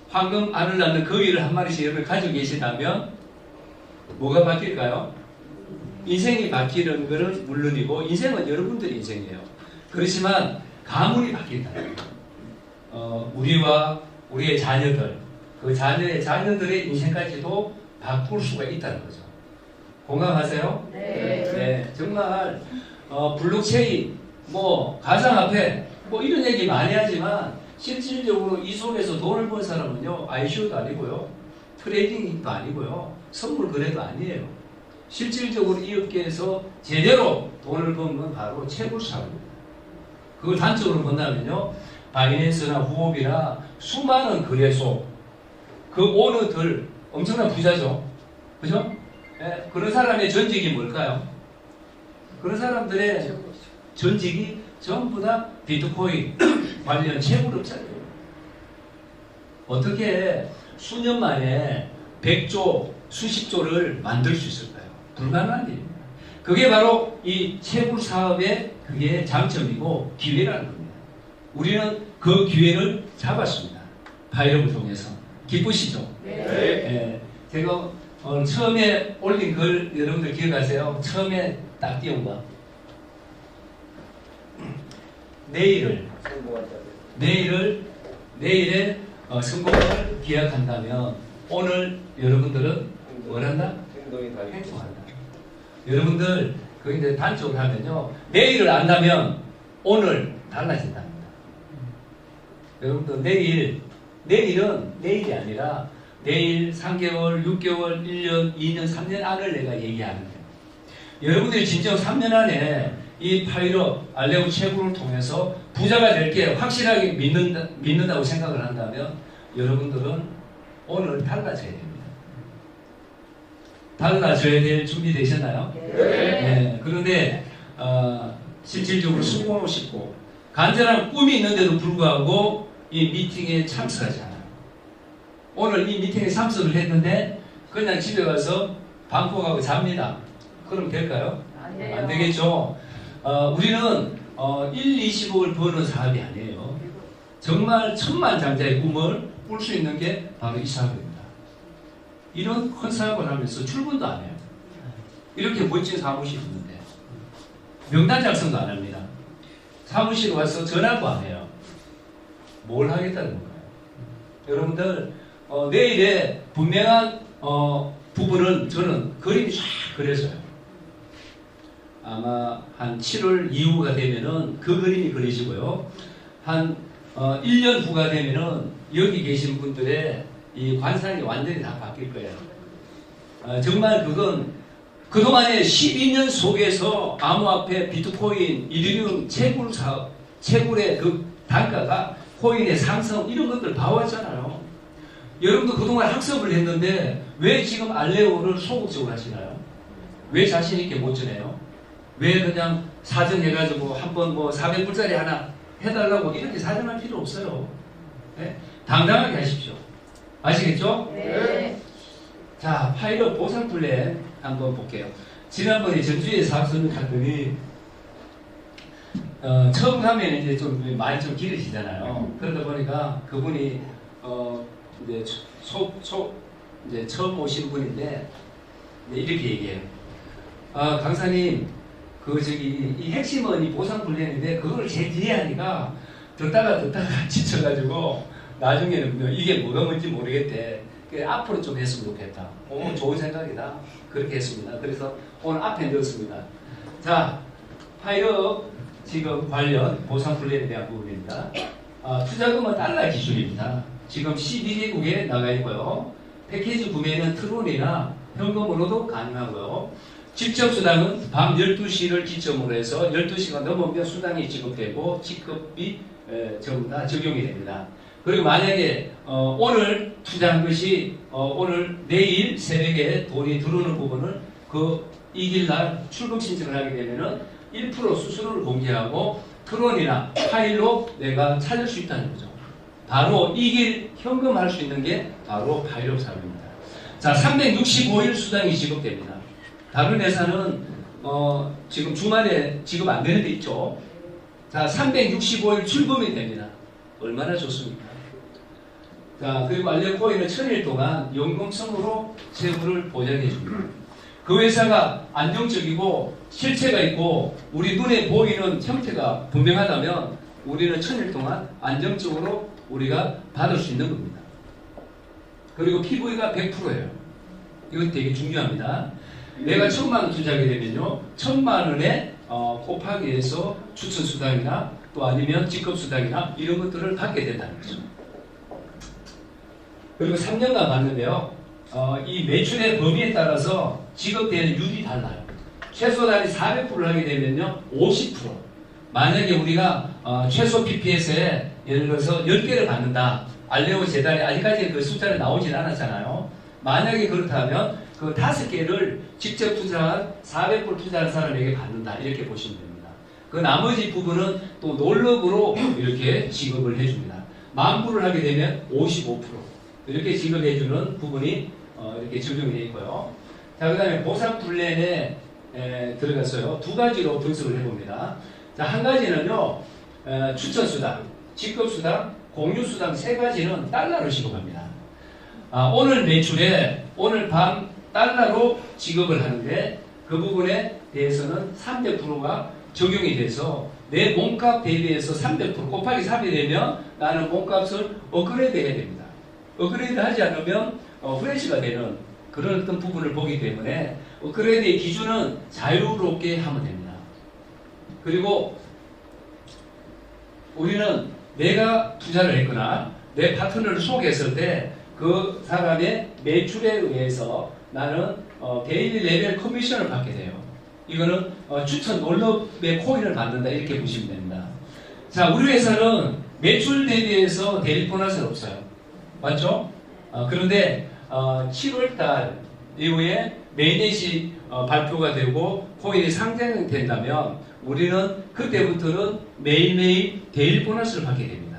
황금 알을 낳는 거위를 한 마리씩 여러분 가지고 계시다면 뭐가 바뀔까요? 인생이 바뀌는 것은 물론이고 인생은 여러분들의 인생이에요. 그렇지만 가문이 바뀐다는 거예요. 우리와 우리의 자녀들, 그 자녀들의 인생까지도 바꿀 수가 있다는 거죠. 공감하세요? 네. 정말 블록체인, 가상화폐, 이런 얘기 많이 하지만 실질적으로 이 속에서 돈을 번 사람은요, ICO도 아니고요, 트레이딩도 아니고요, 선물 거래도 아니에요. 실질적으로 이 업계에서 제대로 돈을 번 건 바로 채굴 사업입니다. 그걸 단적으로 본다면요, 바이낸스나 후업이나 수많은 거래소, 그 오너들 엄청난 부자죠. 그죠? 그런 사람의 전직이 뭘까요? 그런 사람들의 전직이 전부 다 비트코인 관련 채굴업자예요. 어떻게 수년 만에 100조, 수십조를 만들 수 있을까요? 불가능한 일입니다. 그게 바로 이 채굴 사업의 그게 장점이고 기회라는 겁니다. 우리는 그 기회를 잡았습니다. 파일럿을 통해서. 기쁘시죠? 네. 제가 처음에 올린 글 여러분들 기억하세요? 처음에 딱 띄운 거. 내일의 성공을 기약한다면 오늘 여러분들은 뭘 한다? 행동한다. 여러분들 그 이제 단적으로 하면요, 내일을 안다면 오늘 달라진답니다. 여러분들 내일은 내일이 아니라 내일 3개월, 6개월, 1년, 2년, 3년 안을 내가 얘기하는 거예요. 여러분들이 진짜 3년 안에 이 파일럿 알레오 채굴을 통해서 부자가 될 게 확실하게 믿는다고 생각을 한다면 여러분들은 오늘 달라져야 됩니다. 달라져야 될 준비 되셨나요? 네. 그런데 실질적으로 수고하고 싶고 간절한 꿈이 있는데도 불구하고 이 미팅에 참석하지 않아요. 오늘 이 미팅에 참석을 했는데 그냥 집에 가서 방콕하고 잡니다. 그럼 될까요? 안 되겠죠. 우리는 1, 20억을 버는 사업이 아니에요. 정말 천만장자의 꿈을 꿀 수 있는 게 바로 이 사업입니다. 이런 큰 사업을 하면서 출근도 안 해요. 이렇게 멋진 사무실이 있는데 명단 작성도 안 합니다. 사무실 와서 전화도 안 해요. 뭘 하겠다는 건가요? 여러분들 내일의 분명한 부분은 저는 그림이 쫙 그려져요. 아마 한 7월 이후가 되면은 그 그림이 그려지고요. 한 1년 후가 되면은 여기 계신 분들의 이 관상이 완전히 다 바뀔 거예요. 정말 그건 그동안의 12년 속에서 암호화폐, 비트코인, 이더리움 채굴 사업, 채굴의 그 단가가 코인의 상승 이런 것들 봐왔잖아요. 여러분도 그동안 학습을 했는데 왜 지금 알레오를 소극적으로 하시나요? 왜 자신 있게 못 지내요? 왜 그냥 사정해가지고 한번 뭐 400불짜리 하나 해달라고 이렇게 사정할 필요 없어요. 네? 당당하게 하십시오. 아시겠죠? 네. 자, 파일럿 보상 플랜 한번 볼게요. 지난번에 전주에 사업선을 갔더니 처음 가면 이제 좀 많이 좀 길으시잖아요. 그러다 보니까 그분이 이제 이제 처음 오신 분인데 이렇게 얘기해요. 강사님, 이 핵심은 이 보상 플랜인데 그걸 제 뒤에 하니까 듣다가 지쳐가지고 나중에는 이게 뭐가 뭔지 모르겠대. 앞으로 좀 했으면 좋겠다. 좋은 생각이다. 그렇게 했습니다. 그래서 오늘 앞에 넣었습니다. 자, 파일럿 지금 관련 보상 플랜에 대한 부분입니다. 투자금은 달러 기준입니다. 지금 12개국에 나가 있고요. 패키지 구매는 트론이나 현금으로도 가능하고요. 직접 수당은 밤 12시를 기점으로 해서 12시가 넘으면 수당이 지급되고 지급이 전부 다 적용이 됩니다. 그리고 만약에 오늘 투자한 것이 내일 새벽에 돈이 들어오는 부분을 이길날 출금 신청을 하게 되면은 1% 수수료를 공개하고 트론이나 파일로 내가 찾을 수 있다는 거죠. 바로 이길 현금할 수 있는 게 바로 파일럿 사업입니다. 자, 365일 수당이 지급됩니다. 다른 회사는 지금 주말에 지급 안 되는 데 있죠. 자, 365일 출금이 됩니다. 얼마나 좋습니까? 자, 그리고 알레코인은 1000일 동안 연금성으로 세부를 보장해 줍니다. 그 회사가 안정적이고 실체가 있고 우리 눈에 보이는 형태가 분명하다면 우리는 1000일 동안 안정적으로 우리가 받을 수 있는 겁니다. 그리고 PV가 100%예요. 이건 되게 중요합니다. 내가 1000만원 투자하게 되면요, 1000만원에 곱하기 해서 추천수당이나 또 아니면 직급수당이나 이런 것들을 받게 된다는 거죠. 그리고 3년간 받는데요, 이 매출의 범위에 따라서 지급되는 율이 달라요. 최소 단위 400%를 하게 되면요, 50%. 만약에 우리가 최소 PPS에 예를 들어서 10개를 받는다. 알레오 재단이 아직까지 그 숫자는 나오진 않았잖아요. 만약에 그렇다면 그 5개를 직접 투자한 400불 투자한 사람에게 받는다. 이렇게 보시면 됩니다. 그 나머지 부분은 또 놀럽으로 이렇게 지급을 해줍니다. 10,000불을 하게 되면 55%. 이렇게 지급해주는 부분이 이렇게 적용이 되어 있고요. 자, 그 다음에 보상 플랜에 들어갔어요. 두 가지로 분석을 해봅니다. 자, 한 가지는요, 추천수당, 직급수당, 공유수당 세 가지는 달러로 지급합니다. 오늘 매출에 오늘 밤 달러로 지급을 하는데 그 부분에 대해서는 300%가 적용이 돼서 내 몸값 대비해서 300% 곱하기 3이 되면 나는 몸값을 업그레이드 해야 됩니다. 업그레이드 하지 않으면 후레쉬가 되는 그런 어떤 부분을 보기 때문에 업그레이드의 기준은 자유롭게 하면 됩니다. 그리고 우리는 내가 투자를 했거나 내 파트너를 소개했을 때 그 사람의 매출에 의해서 나는 데일리 레벨 커미션을 받게 돼요. 이거는 추천 롤업의 코인을 받는다 이렇게 보시면 됩니다. 자, 우리 회사는 매출 대비해서 대일 보너스는 없어요. 맞죠? 그런데 7월달 이후에 메인넷이 발표가 되고 코인이 상장된다면 우리는 그때부터는 매일매일 대일 보너스를 받게 됩니다.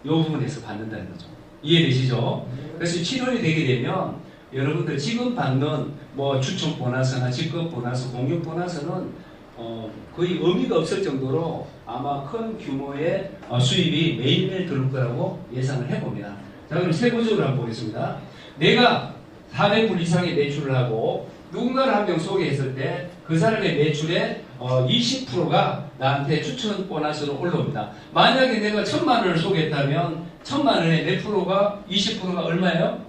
이 부분에서 받는다는 거죠. 이해되시죠? 그래서 7월이 되게 되면 여러분들 지금 받는 뭐 추천 보너스나 직급 보너스, 공유 보너스는 거의 의미가 없을 정도로 아마 큰 규모의 수입이 매일매일 들어올 거라고 예상을 해봅니다. 자, 그럼 세부적으로 한번 보겠습니다. 내가 400불 이상의 매출을 하고 누군가를 한 명 소개했을 때 그 사람의 매출의 20%가 나한테 추천 보너스로 올라옵니다. 만약에 내가 1000만 원을 소개했다면 1000만 원의 몇 프로가 20%가 얼마예요?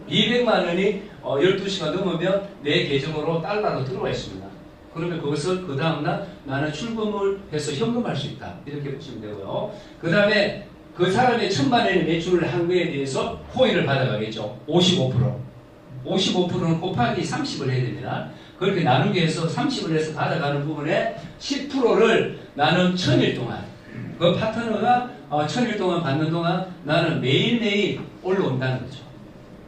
200만 원이 12시가 넘으면 내 계정으로 달러로 들어와 있습니다. 그러면 그것을 그 다음날 나는 출금을 해서 현금할 수 있다. 이렇게 보시면 되고요. 그 다음에 그 사람의 1000만 원의 매출을 한 거에 대해서 코인을 받아가겠죠. 55%. 55%는 곱하기 30을 해야 됩니다. 그렇게 나누기 해서 30을 해서 받아가는 부분에 10%를 나는 1000일 동안 그 파트너가 1000일 동안 받는 동안 나는 매일매일 올라온다는 거죠.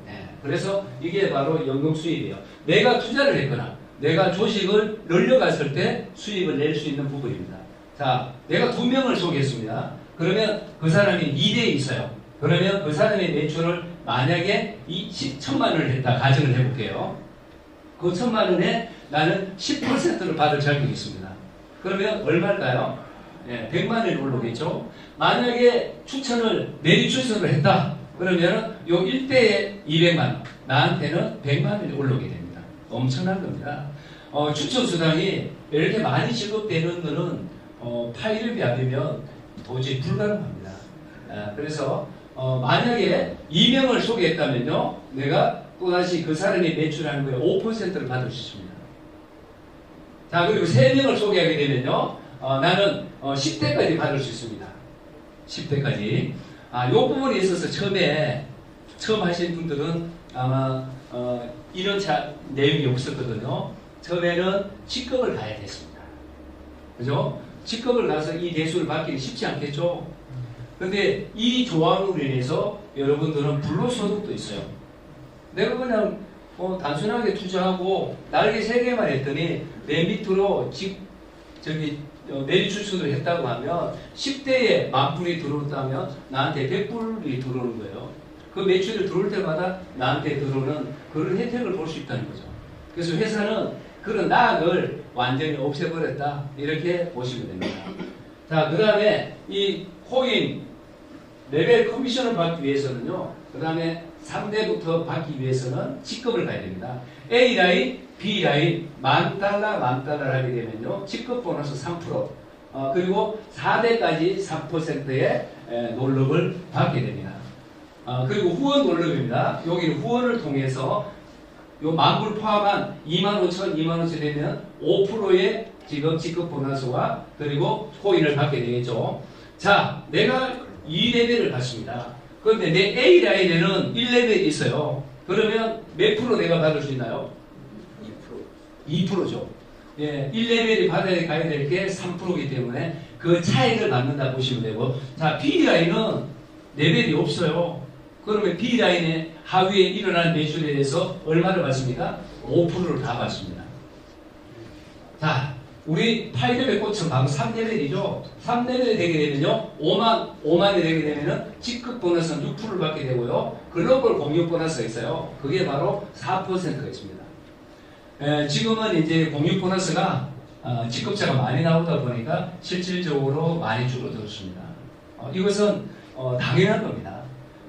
네. 그래서 이게 바로 연금 수입이에요. 내가 투자를 했거나 내가 주식을 늘려갔을 때 수입을 낼 수 있는 부분입니다. 자, 내가 2명을 소개했습니다. 그러면 그 사람이 2대에 있어요. 그러면 그 사람의 매출을 만약에 1000만 원을 했다 가정을 해볼게요. 그 1000만 원에 나는 10%를 받을 자격이 있습니다. 그러면 얼마일까요? 네, 100만 원이 올라오겠죠. 만약에 추천을 내리 추천을 했다. 그러면 요 1대에 200만 원, 나한테는 100만 원이 올라오게 됩니다. 엄청난 겁니다. 추천 수당이 이렇게 많이 지급되는 거는 파일을 비하면 도저히 불가능합니다. 그래서 만약에 2명을 소개했다면요, 내가 또다시 그 사람이 매출하는 거에 5%를 받을 수 있습니다. 자, 그리고 3명을 소개하게 되면요, 나는 10대까지 받을 수 있습니다. 10대까지. 이 부분에 있어서 처음 하신 분들은 아마 이런 내용이 없었거든요. 처음에는 직급을 가야 됐습니다. 그죠? 직급을 가서 이 대수를 받기는 쉽지 않겠죠? 근데 이 조항으로 인해서 여러분들은 불로소득도 있어요. 내가 그냥 단순하게 투자하고 날개 3개만 했더니 내 밑으로 내리 추천을 했다고 하면 10대에 10,000불이 들어온다면 나한테 100불이 들어오는 거예요. 그 매출이 들어올 때마다 나한테 들어오는 그런 혜택을 볼 수 있다는 거죠. 그래서 회사는 그런 낙을 완전히 없애버렸다. 이렇게 보시면 됩니다. 자, 그 다음에 이 코인 레벨 커미션을 받기 위해서는요, 그 다음에 3대부터 받기 위해서는 직급을 가야 됩니다. A라인, B라인, $10,000를 하게 되면요, 직급 보너스 3%, 그리고 4대까지 3%의 놀럽을 받게 됩니다. 그리고 후원 놀럽입니다. 여기는 후원을 통해서 요 10,000불 포함한 25,000, 25,000 되면 5%의 지금 직급 보너스와 그리고 코인을 받게 되겠죠. 자, 내가 2레벨을 받습니다. 그런데 내 A라인에는 1레벨이 있어요. 그러면 몇 프로 내가 받을 수 있나요? 2%죠. 예, 1레벨이 받아야 가야 될 게 3%이기 때문에 그 차이를 받는다 보시면 되고, 자, B라인은 레벨이 없어요. 그러면 B라인의 하위에 일어나는 매출에 대해서 얼마를 받습니까? 5%를 다 받습니다. 자, 우리 8레벨 꽂힌 방금 3레벨이죠. 3레벨이 되게 되면요, 5만이 되게 되면은 직급 보너스는 6%를 받게 되고요, 글로벌 공유 보너스가 있어요. 그게 바로 4%가 있습니다. 지금은 이제 공유 보너스가 직급자가 많이 나오다 보니까 실질적으로 많이 줄어들었습니다. 이것은 당연한 겁니다.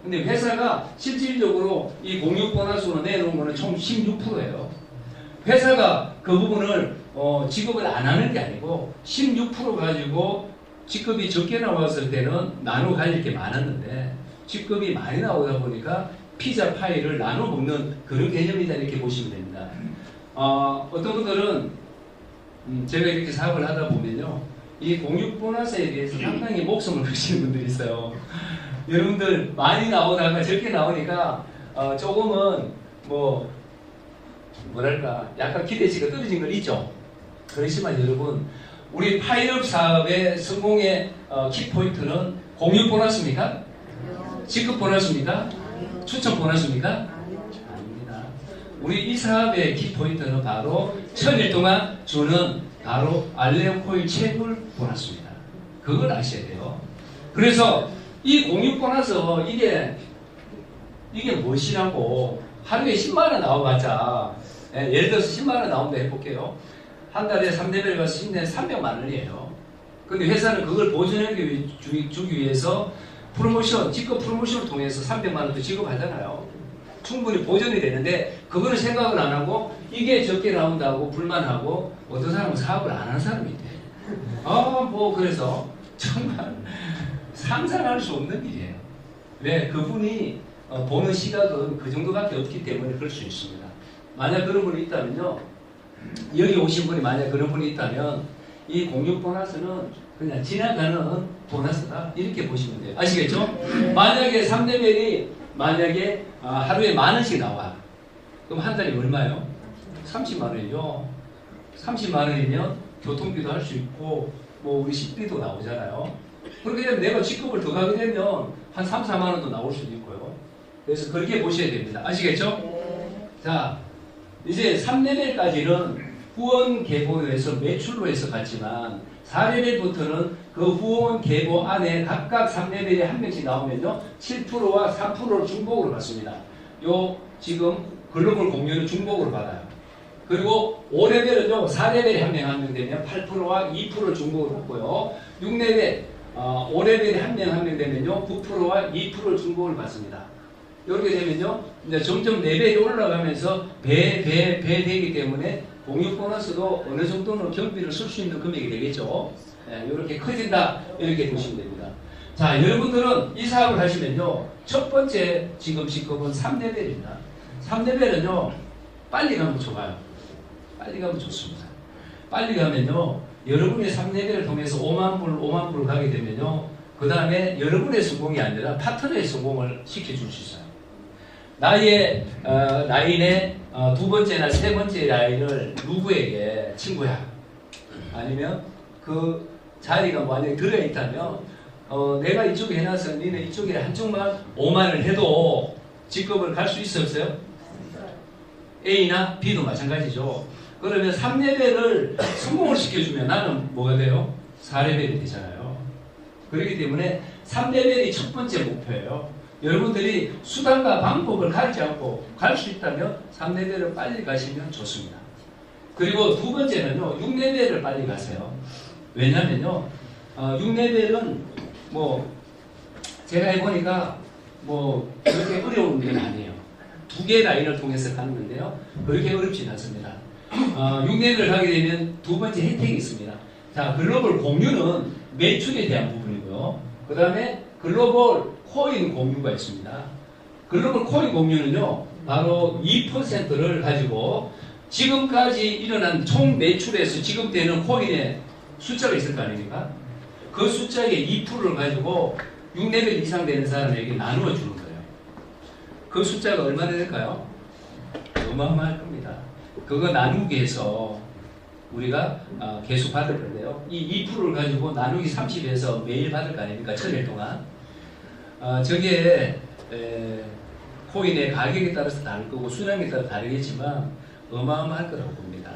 근데 회사가 실질적으로 이 공유 보너스로 내놓은 거는 총 16%예요. 회사가 그 부분을 지급을 안 하는 게 아니고 16% 가지고 직급이 적게 나왔을 때는 나눠 가질 게 많았는데 직급이 많이 나오다 보니까 피자 파이를 나눠 먹는 그런 개념이다 이렇게 보시면 됩니다. 어떤 분들은 제가 이렇게 사업을 하다 보면요, 이 공유 보너스에 대해서 상당히 목숨을 거시는 분들이 있어요. 여러분들 많이 나오다가 적게 나오니까 조금은 뭐 뭐랄까 약간 기대치가 떨어진 건 있죠. 그렇지만 여러분 우리 파이업 사업의 성공의 키포인트는 공유 보너스입니까? 지급 보너스입니까? 추천 보너스입니까? 아닙니다. 우리 이 사업의 키포인트는 바로 1000일 동안 주는 바로 알레오 코인 채굴 보너스입니다. 그걸 아셔야 돼요. 그래서 이 공유 보너스 이게 무엇이라고 하루에 10만원 나와봤자 예를 들어서 10만원 나온다 해볼게요. 한 달에 3레벨 가서 10년 300만원이에요. 근데 회사는 그걸 보존하기 위해서 프로모션, 직급 프로모션을 통해서 300만원도 지급하잖아요. 충분히 보존이 되는데 그거는 생각을 안 하고 이게 적게 나온다고 불만하고 어떤 사람은 사업을 안 하는 사람이 있대. 그래서 정말 상상할 수 없는 일이에요. 왜? 그분이 보는 시각은 그 정도밖에 없기 때문에 그럴 수 있습니다. 만약 그런 분이 있다면요, 여기 오신 분이 만약 그런 분이 있다면 이 공유 보너스는 그냥 지나가는 보너스다 이렇게 보시면 돼요. 아시겠죠? 만약에 3레벨이 만약에 하루에 10,000원씩 나와. 그럼 한 달에 얼마예요? 30만원이죠. 30만원이면 교통비도 할 수 있고 뭐 우리 식비도 나오잖아요. 그렇게 되면 내가 직급을 더 가게 되면 한 3, 4만원도 나올 수도 있고요. 그래서 그렇게 보셔야 됩니다. 아시겠죠? 자, 이제 3레벨까지는 후원 계보로 해서 매출로 해서 갔지만 4레벨부터는 그 후원 계보 안에 각각 3레벨에 한 명씩 나오면요 7%와 3%를 중복으로 받습니다. 요 지금 글로벌 공유는 중복으로 받아요. 그리고 5레벨은요 4레벨에 한 명 되면 8%와 2%를 중복으로 받고요. 6레벨 5레벨에 한 명 되면요 9%와 2%를 중복을 받습니다. 이렇게 되면요 이제 점점 레벨이 올라가면서 배 되기 때문에 공유 보너스도 어느 정도는 경비를 쓸 수 있는 금액이 되겠죠. 이렇게 커진다 이렇게 보시면 됩니다. 자, 여러분들은 이 사업을 하시면요 첫 번째 지금 직급은 3레벨입니다. 3레벨은요 빨리 가면 좋아요. 빨리 가면 좋습니다. 빨리 가면요 여러분의 3레벨을 통해서 5만 불을 가게 되면요 그 다음에 여러분의 성공이 아니라 파트너의 성공을 시켜줄 수 있어요. 나의 라인의 두 번째나 세 번째 라인을 누구에게 친구야 아니면 그 자리가 만약에 들어있다면 내가 이쪽에 해놔서 니네 이쪽에 한쪽만 5만을 해도 직급을 갈 수 있었어요? A나 B도 마찬가지죠. 그러면 3레벨을 성공을 시켜주면 나는 뭐가 돼요? 4레벨이 되잖아요. 그렇기 때문에 3레벨이 첫 번째 목표예요. 여러분들이 수단과 방법을 가리지 않고 갈 수 있다면 3레벨을 빨리 가시면 좋습니다. 그리고 두 번째는요 6레벨을 빨리 가세요. 왜냐면요 6레벨은 뭐 제가 해보니까 뭐 그렇게 어려운 건 아니에요. 두 개 라인을 통해서 가는 건데요 그렇게 어렵진 않습니다. 6레벨을 가게 되면 두 번째 혜택이 있습니다. 자, 글로벌 공유는 매출에 대한 부분이고요. 그 다음에 글로벌 코인 공유가 있습니다. 글로벌 코인 공유는요 바로 2%를 가지고 지금까지 일어난 총 매출에서 지급되는 코인의 숫자가 있을 거 아닙니까? 그 숫자의 2%를 가지고 6레벨 이상 되는 사람에게 나누어 주는 거예요. 그 숫자가 얼마나 될까요? 어마어마할 겁니다. 그거 나누기 해서 우리가 계속 받을 건데요. 이 2%를 가지고 나누기 30에서 매일 받을 거 아닙니까? 1000일 동안. 저게 코인의 가격에 따라서 다를 거고 수량에 따라 다르겠지만 어마어마할 거라고 봅니다.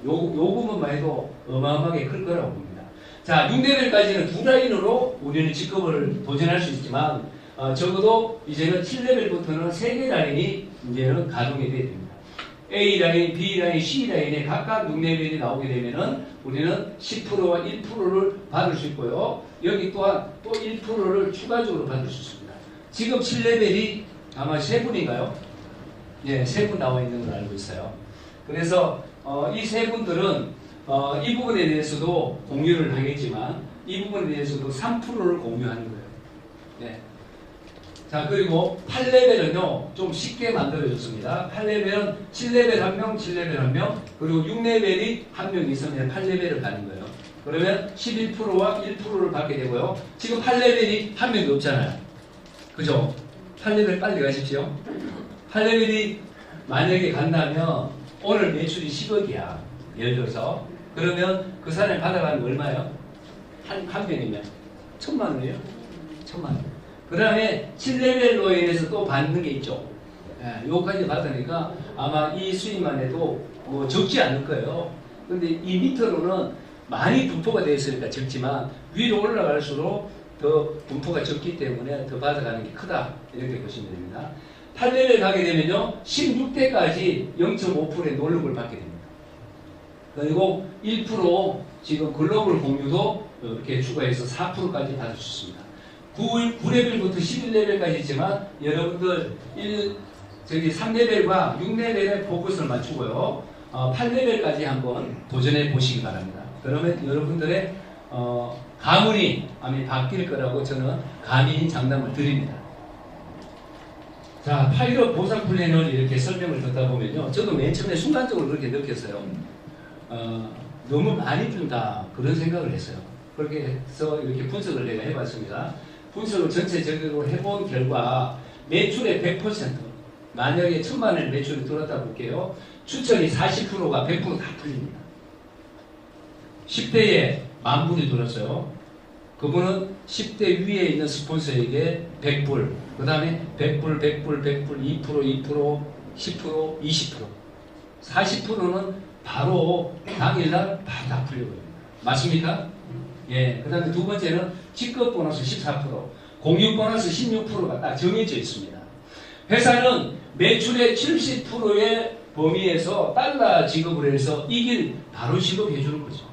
요 부분만 해도 어마어마하게 클 거라고 봅니다. 자, 6레벨까지는 두 라인으로 우리는 직급을 도전할 수 있지만 적어도 이제는 7레벨부터는 3개 라인이 이제는 가동이 돼야 됩니다. A 라인, B 라인, C 라인에 각각 6레벨이 나오게 되면은 우리는 10%와 1%를 받을 수 있고요. 여기 또한 또 1%를 추가적으로 받을 수 있습니다. 지금 7레벨이 아마 3분인가요? 예, 3분 나와 있는 걸 알고 있어요. 그래서 이 3분들은 이 부분에 대해서도 공유를 하겠지만 이 부분에 대해서도 3%를 공유하는 거예요. 네. 자, 그리고 8레벨은요 좀 쉽게 만들어졌습니다. 8레벨은 7레벨 1명, 7레벨 1명, 그리고 6레벨이 1명 있으면 8레벨을 가는 거예요. 그러면 11%와 1%를 받게 되고요. 지금 8레벨이 1명이 없잖아요. 그죠? 8레벨 빨리 가십시오. 8레벨이 만약에 간다면 오늘 매출이 10억이야. 예를 들어서. 그러면 그 사람이 받아가는 거 얼마예요? 한 병이면 1,000만 원이에요. 1,000만 원. 그 다음에 7레벨로 인해서 또 받는 게 있죠. 예, 요까지 받으니까 아마 이 수익만 해도 뭐 적지 않을 거예요. 근데 이 밑으로는 많이 분포가 되어 있으니까 적지만 위로 올라갈수록 더 분포가 적기 때문에 더 받아가는 게 크다. 이렇게 보시면 됩니다. 8레벨 가게 되면요. 16대까지 0.5%의 노력을 받게 됩니다. 그리고 1% 지금 글로벌 공유도 이렇게 추가해서 4%까지 받을 수 있습니다. 9레벨부터 11레벨까지 있지만 여러분들 3레벨과 6레벨에 포커스를 맞추고요. 8레벨까지 한번 도전해 보시기 바랍니다. 그러면 여러분들의 가문이 바뀔 거라고 저는 감히 장담을 드립니다. 자, 파일럿 보상 플랜을 이렇게 설명을 듣다 보면요. 저도 맨 처음에 순간적으로 그렇게 느꼈어요. 너무 많이 준다. 그런 생각을 했어요. 그렇게 해서 이렇게 분석을 내가 해봤습니다. 분석을 전체적으로 해본 결과 매출의 100%, 만약에 1,000만 원 매출이 들었다 볼게요. 추천이 40%가 100% 다 풀립니다. 10대에 10,000불이 들었어요. 그분은 10대 위에 있는 스폰서에게 100불, 그 다음에 100불, 100불, 100불, 2%, 2%, 10%, 20%. 40%는 바로 당일날 바로 다 풀려버립니다. 맞습니까? 예. 그 다음에 두 번째는 직급 보너스 14%, 공유 보너스 16%가 딱 정해져 있습니다. 회사는 매출의 70%의 범위에서 달러 지급을 해서 이 길 바로 지급해 주는 거죠.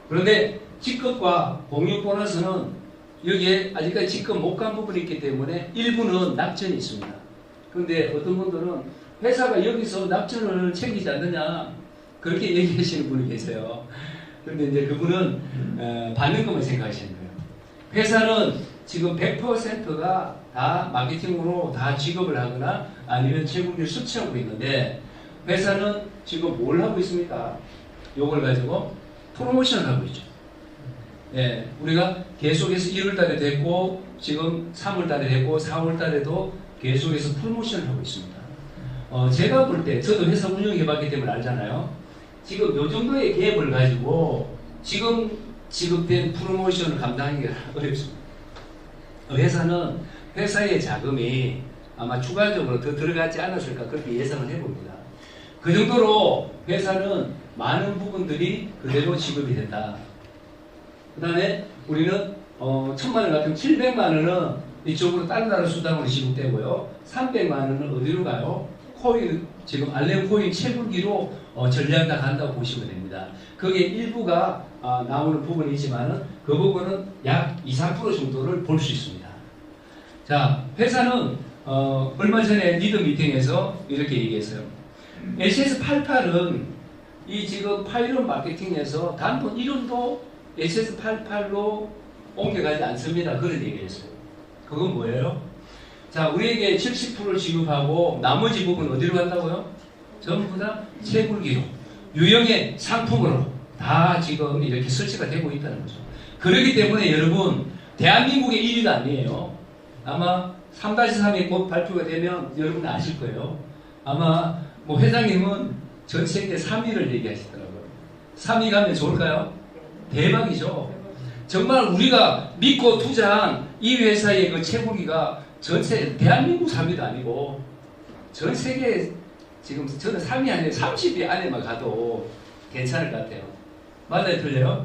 그런데 직급과 공유 보너스는 여기에 아직까지 직급 못 간 부분이 있기 때문에 일부는 낙전이 있습니다. 그런데 어떤 분들은 회사가 여기서 낙전을 챙기지 않느냐 그렇게 얘기하시는 분이 계세요. 그런데 이제 그분은 받는 것만 생각하시는 거예요. 회사는 지금 100%가 다 마케팅으로 다 지급을 하거나 아니면 채굴기를 수취하고 있는데 회사는 지금 뭘 하고 있습니까? 요걸 가지고 프로모션을 하고 있죠. 예, 우리가 계속해서 1월달에 됐고 지금 3월달에 됐고 4월달에도 계속해서 프로모션을 하고 있습니다. 제가 볼 때 저도 회사 운영해봤기 때문에 알잖아요. 지금 요 정도의 갭을 가지고 지금 지급된 프로모션을 감당하기가 어렵습니다. 회사는 회사의 자금이 아마 추가적으로 더 들어가지 않았을까 그렇게 예상을 해봅니다. 그 정도로 회사는 많은 부분들이 그대로 지급이 된다. 그 다음에 우리는 1,000만 원 같으면 700만 원은 이쪽으로 다른 나라 수당으로 지급되고요. 300만 원은 어디로 가요? 코인, 지금 알렘 코인 채굴기로 전략다 간다고 보시면 됩니다. 그게 일부가 나오는 부분이지만은 그 부분은 약 2, 3% 정도를 볼 수 있습니다. 자, 회사는 얼마 전에 리더 미팅에서 이렇게 얘기했어요. SS88은 이 지금 파일럿 마케팅에서 단돈 1원도 SS88로 옮겨가지 않습니다. 그런 얘기를 했어요. 그건 뭐예요? 자, 우리에게 70%를 지급하고 나머지 부분 어디로 간다고요? 전부 다 채굴기로 유형의 상품으로 다 지금 이렇게 설치가 되고 있다는 거죠. 그렇기 때문에 여러분 대한민국의 1위가 아니에요. 아마 3-3이 곧 발표가 되면 여러분 아실 거예요. 아마 뭐 회장님은 전 세계 3위를 얘기하시더라고요. 3위 가면 좋을까요? 대박이죠. 정말 우리가 믿고 투자한 이 회사의 그 채굴기가 전체 대한민국 3위도 아니고 전 세계 지금 저는 3위 아니에요. 30위 안에만 가도 괜찮을 것 같아요. 맞아요? 틀려요?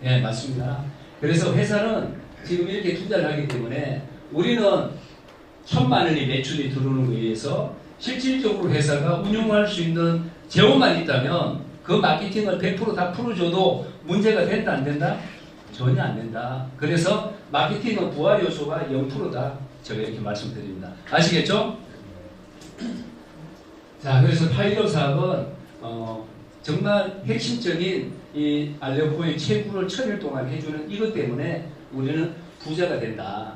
네, 맞습니다. 그래서 회사는 지금 이렇게 투자를 하기 때문에 우리는 1,000만 원이 매출이 들어오는 거에 의해서 실질적으로 회사가 운영할 수 있는 재원만 있다면 그 마케팅을 100% 다 풀어줘도 문제가 된다 안 된다? 전혀 안 된다. 그래서 마케팅은 부하 요소가 0%다. 제가 이렇게 말씀드립니다. 아시겠죠? 자, 그래서 파일럿 사업은 정말 핵심적인 이 알레코의 채굴을 1,000일 동안 해주는 이것 때문에 우리는 부자가 된다.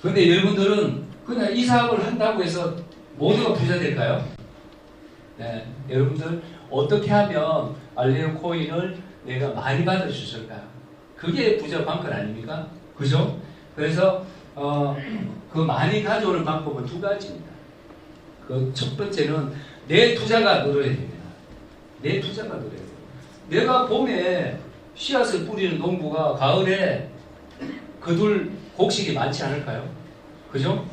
그런데 여러분들은 그냥 이 사업을 한다고 해서 모두가 부자 될까요? 네, 여러분들 어떻게 하면 알레오 코인을 내가 많이 받을 수 있을까요? 그게 부자 방법 아닙니까? 그죠? 그래서 그 많이 가져오는 방법은 두 가지입니다. 그 첫 번째는 내 투자가 늘어야 됩니다. 내 투자가 늘어야 돼요. 내가 봄에 씨앗을 뿌리는 농부가 가을에 거둘 곡식이 많지 않을까요? 그죠?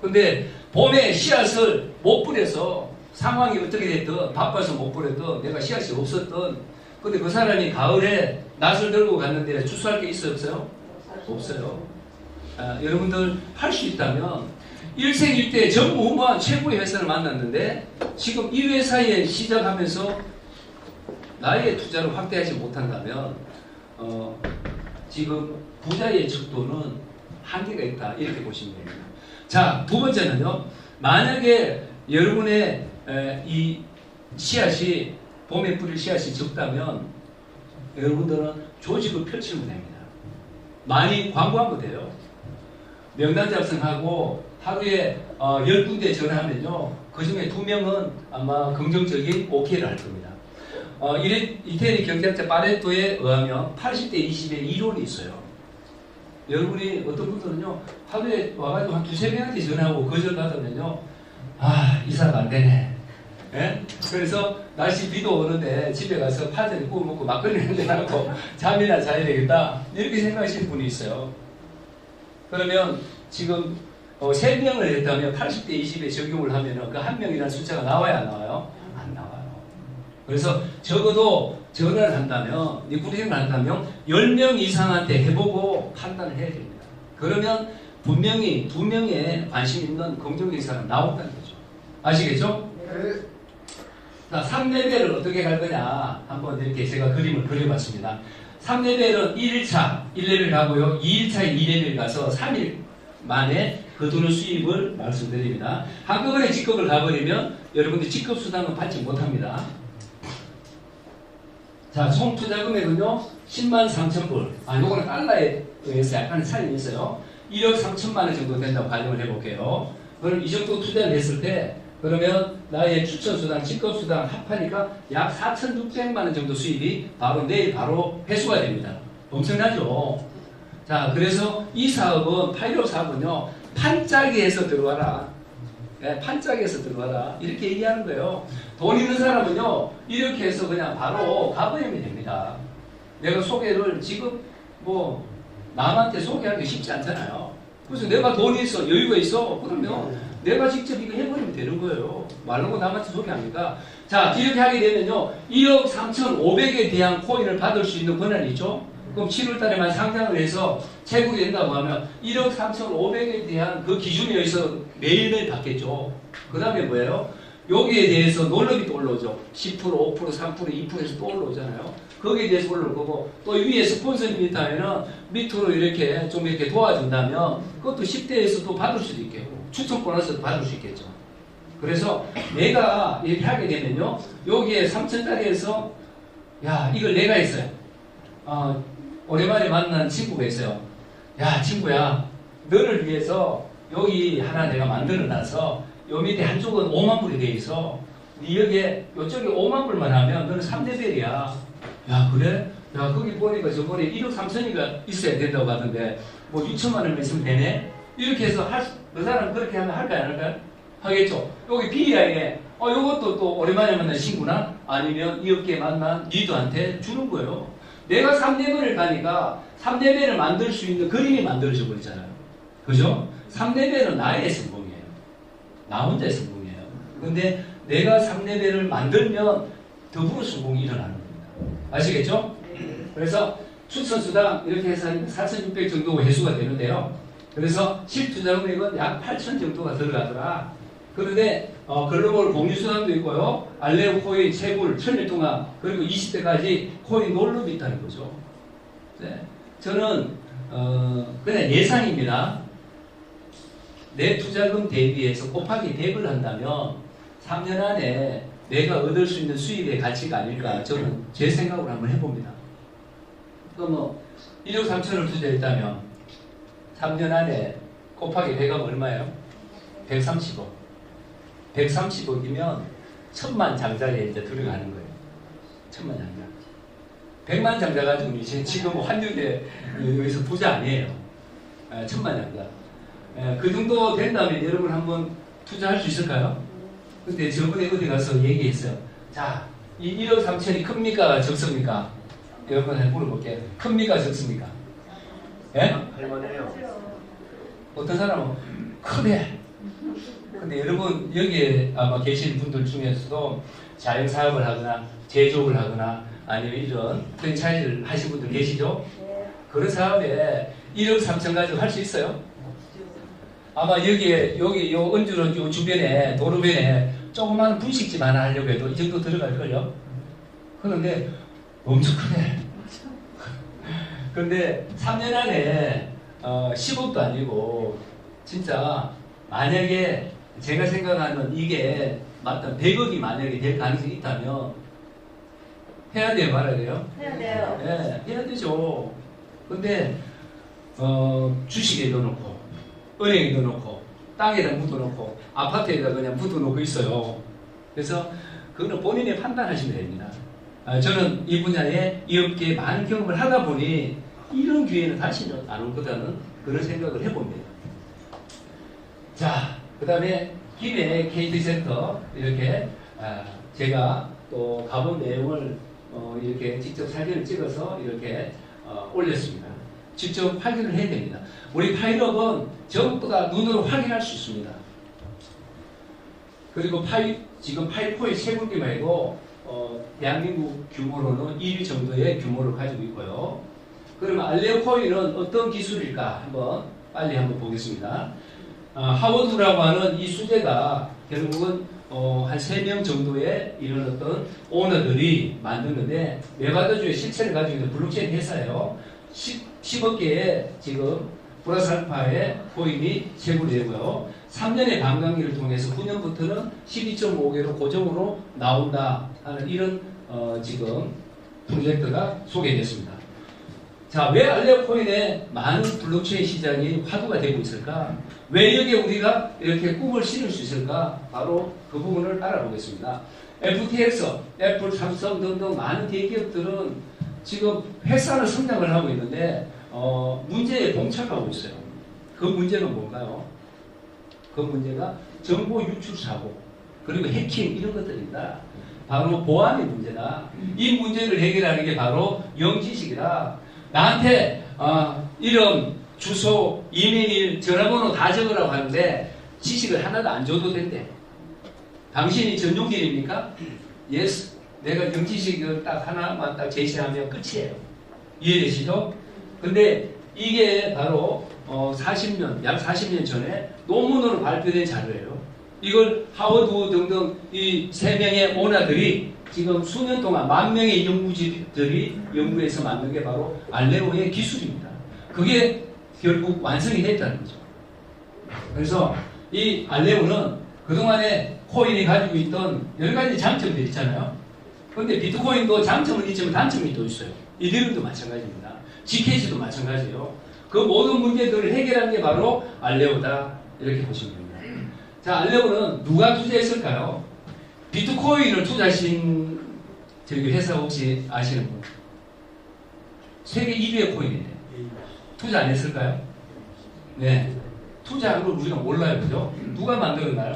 근데 봄에 씨앗을 못 뿌려서 상황이 어떻게 됐든 바빠서 못 뿌렸든 내가 씨앗이 없었던, 근데 그 사람이 가을에 낫을 들고 갔는데 추수할 게 있어요? 없어요? 없어요. 여러분들 할 수 있다면 일생일대 전무후무한 최고의 회사를 만났는데 지금 이 회사에 시작하면서 나의 투자를 확대하지 못한다면 지금 부자의 척도는 한계가 있다, 이렇게 보시면 됩니다. 자, 두 번째는요. 만약에 여러분의 이 씨앗이, 봄에 뿌릴 씨앗이 적다면 여러분들은 조직을 펼치면 됩니다. 많이 광고하면 돼요. 명단 작성하고 하루에 10군데 전화하면요, 그 중에 2명은 아마 긍정적인 OK를 할 겁니다. 이태리 경제학자 파레토에 의하면 80대 20의 이론이 있어요. 여러분이 어떤 분들은요, 하루에 와가지고 한 2~3명한테 전화하고 거절받으면요, 이사가 안 되네. 예? 그래서 날씨 비도 오는데 집에 가서 파전에 구워 먹고 막걸리 한잔 하고 잠이나 자야 되겠다, 이렇게 생각하시는 분이 있어요. 그러면 지금 3명을 했다면 80대 20에 적용을 하면 그 1명이라는 숫자가 나와야 안 나와요? 안 나와요. 그래서 적어도 전화를 한다면, 리크루팅을 한다면 10명 이상한테 해보고 판단을 해야 됩니다. 그러면 분명히 2명에 관심 있는 긍정적인 사람 나온다는 거죠. 아시겠죠? 네. 자, 3레벨을 어떻게 갈 거냐, 한번 이렇게 제가 그림을 그려봤습니다. 3레벨은 1일차 1레벨 가고요, 2일차에 2레벨 가서 3일 만에 거두는 수입을 말씀드립니다. 한꺼번에 직급을 가버리면 여러분들 직급 수당은 받지 못합니다. 자, 총 투자 금액은요 103,000불. 요거는 달러에 의해서 약간의 차이가 있어요. 1억 3천만 원 정도 된다고 가정을 해볼게요. 그럼 이 정도 투자를 했을 때, 그러면 나의 추천수당, 직급수당 합하니까 약 4,600만 원 정도 수입이 내일 바로 회수가 됩니다. 엄청나죠? 자, 그래서 이 사업은, 파이로 사업은요, 판짜기에서 들어와라. 네, 판짜기에서 들어와라. 이렇게 얘기하는 거예요. 돈 있는 사람은요, 이렇게 해서 그냥 바로 가버리면 됩니다. 내가 소개를 지금 남한테 소개하기 쉽지 않잖아요. 그래서 내가 돈이 있어, 여유가 있어, 그러면 내가 직접 이거 해버리면 되는 거예요. 말로 남한테 소개하니까. 자, 이렇게 하게 되면요, 2억 3,500에 대한 코인을 받을 수 있는 권한이 있죠? 그럼 7월 달에만 상장을 해서 채굴이 된다고 하면 1억 3,500에 대한 그 기준에 의해서 매일매일 받겠죠. 그 다음에 뭐예요? 여기에 대해서 놀러비 또 올라오죠. 10%, 5%, 3%, 2%에서 또 올라오잖아요. 거기에 대해서 올라올 거고, 또 위에 스폰서링 있다면 밑으로 이렇게 좀 이렇게 도와준다면 그것도 10대에서 또 받을 수도 있겠고, 추천 보너스도 받을 수 있겠죠. 그래서 내가 이렇게 하게 되면요, 여기에 3,000짜리에서 이걸 내가 했어요. 오랜만에 만난 친구가 있어요. 야, 친구야, 너를 위해서 여기 하나 내가 만들어놔서 요 밑에 한쪽은 5만 불이 돼 있어. 네 여기에 요쪽에 5만 불만 하면 너는 3레벨이야. 야, 그래? 야, 거기 보니까 저번에 1억 3천이가 있어야 된다고 하던데 6천만 원만 있으면 되네? 이렇게 해서 그 사람 그렇게 하면 할까요, 안 할까요? 하겠죠. 여기 B라인에 요것도 또 오랜만에 만난 친구나 아니면 이 업계에 만난 리더한테 주는 거예요. 내가 3레벨을 가니까 3레벨을 만들 수 있는 그림이 만들어져 버리잖아요. 그죠? 3레벨은 나의 성공이에요. 나 혼자의 성공이에요. 근데 내가 3레벨을 만들면 더불어 성공이 일어나는 겁니다. 아시겠죠? 그래서 추천수당 이렇게 해서 4,600 정도 회수가 되는데요. 그래서 실투자 금액은 약 8,000 정도가 들어가더라. 그런데 글로벌 공유수당도 있고요. 알레오 코인, 채굴, 천일 동안, 그리고 20대까지 코인 놀러도 있다는 거죠. 네. 저는 그냥 예상입니다. 내 투자금 대비해서 곱하기 100을 한다면 3년 안에 내가 얻을 수 있는 수입의 가치가 아닐까, 저는 제 생각으로 한번 해봅니다. 그럼 1억 3천을 투자했다면 3년 안에 곱하기 100하면 얼마예요? 130억. 130억이면 1,000만 장자리에 이제 들어가는 거예요. 1,000만 장자. 100만 장자 가지고 지금 환율에 여기서 부자 아니에요. 1,000만 장자. 그 정도 된다면 여러분 한번 투자할 수 있을까요? 근데 저번에 어디 가서 얘기했어요. 자, 이 1억 3천이 큽니까? 적습니까? 여러분한테 물어볼게요. 큽니까? 적습니까? 예? 할만해요. 어떤 사람은 크대. 근데 여러분 여기에 아마 계신 분들 중에서도 자영사업을 하거나 제조업을 하거나 아니면 이런 프랜차이즈를 하신 분들 계시죠? 그런 사업에 1억 3천 가지고 할 수 있어요? 아마 여기 요 은주로 요 주변에 도로변에 조그마한 분식집 하나 하려고 해도 이 정도 들어갈걸요? 그런데 엄청 크네. 그런데 3년 안에 10억도 아니고 진짜 만약에 제가 생각하는 이게 맞다 100억이 만약에 될 가능성이 있다면 해야 돼요, 말아야 돼요? 해야 돼요. 네, 해야 되죠. 근데 주식에 넣어놓고 은행에 넣어놓고 땅에다 묻어놓고 아파트에다 그냥 묻어놓고 있어요. 그래서 그거는 본인이 판단하시면 됩니다. 저는 이 분야에 이 업계에 많은 경험을 하다 보니 이런 기회는 다시는 안 올 거다는 그런 생각을 해봅니다. 자, 그 다음에 김해 KT센터 이렇게 제가 또 가본 내용을 이렇게 직접 사진을 찍어서 이렇게 올렸습니다. 직접 확인을 해야 됩니다. 우리 파일업은 전부 다 눈으로 확인할 수 있습니다. 그리고 지금 파이포의 세분기만 해도 대한민국 규모로는 1위 정도의 규모를 가지고 있고요. 그러면 알레오 코인은 어떤 기술일까 한번 빨리 한번 보겠습니다. 하워드라고 하는 이 수제가 결국은 한 3명 정도의 이런 어떤 오너들이 만드는데 네바다주의 실체를 가지고 있는 블록체인 회사예요. 10억 개의 지금 플러스 알파의 코인이 제공되고요. 3년의 반감기를 통해서 9년부터는 12.5개로 고정으로 나온다 하는 이런 지금 프로젝트가 소개됐습니다. 자, 왜 알레오 코인에 많은 블록체인 시장이 화두가 되고 있을까? 왜 여기에 우리가 이렇게 꿈을 실을 수 있을까? 바로 그 부분을 알아보겠습니다. FTX, 애플, 삼성 등등 많은 대기업들은 지금 회사는 성장을 하고 있는데 문제에 봉착하고 있어요. 그 문제는 뭔가요? 그 문제가 정보 유출 사고 그리고 해킹 이런 것들입니다. 바로 보안의 문제다. 이 문제를 해결하는 게 바로 영지식이다. 나한테 이름, 주소, 이메일, 전화번호 다 적으라고 하는데 지식을 하나도 안 줘도 된대. 당신이 전용길입니까? Yes. 내가 영지식을 딱 하나만 딱 제시하면 끝이에요. 이해되시죠? 근데 이게 바로 40년, 약 40년 전에 논문으로 발표된 자료예요. 이걸 하워드 등등 이 3명의 오너들이 지금 수년 동안 10,000명의 연구진들이 연구해서 만든 게 바로 알레오의 기술입니다. 그게 결국 완성이 됐다는 거죠. 그래서 이 알레오는 그동안에 코인이 가지고 있던 여러 가지 장점들이 있잖아요. 그런데 비트코인도 장점은 있지만 단점이 또 있어요. 이더리움도 마찬가지입니다. GKC도 마찬가지예요. 그 모든 문제들을 해결한 게 바로 알레오다. 이렇게 보시면 됩니다. 자, 알레오는 누가 투자했을까요? 비트코인을 투자하신 저기 회사 혹시 아시는 분? 세계 1위의 코인인데 투자 안 했을까요? 네. 투자한 걸 우리가 몰라요. 그죠? 누가 만들었나요?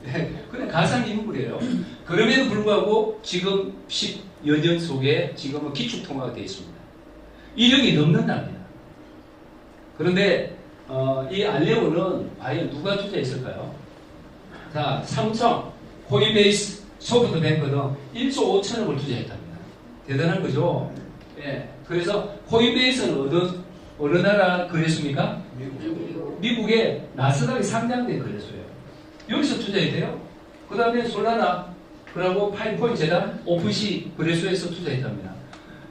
네. 그냥 가상인물이에요. 그럼에도 불구하고 지금 10여 년 속에 지금은 기축통화가 되어 있습니다. 1억이 넘는답니다. 그런데 이 알레오는 과연 누가 투자했을까요? 자, 삼성, 코인베이스, 소프트뱅크 등 1조 5천억을 투자했답니다. 대단한 거죠? 예. 그래서 코인베이스는 어느 나라 거래소입니까? 미국의 나스닥에 상장된 거래소예요. 여기서 투자해야 돼요. 그 다음에 솔라나, 그리고 파이코인 재단, 오픈시 거래소에서 투자했답니다.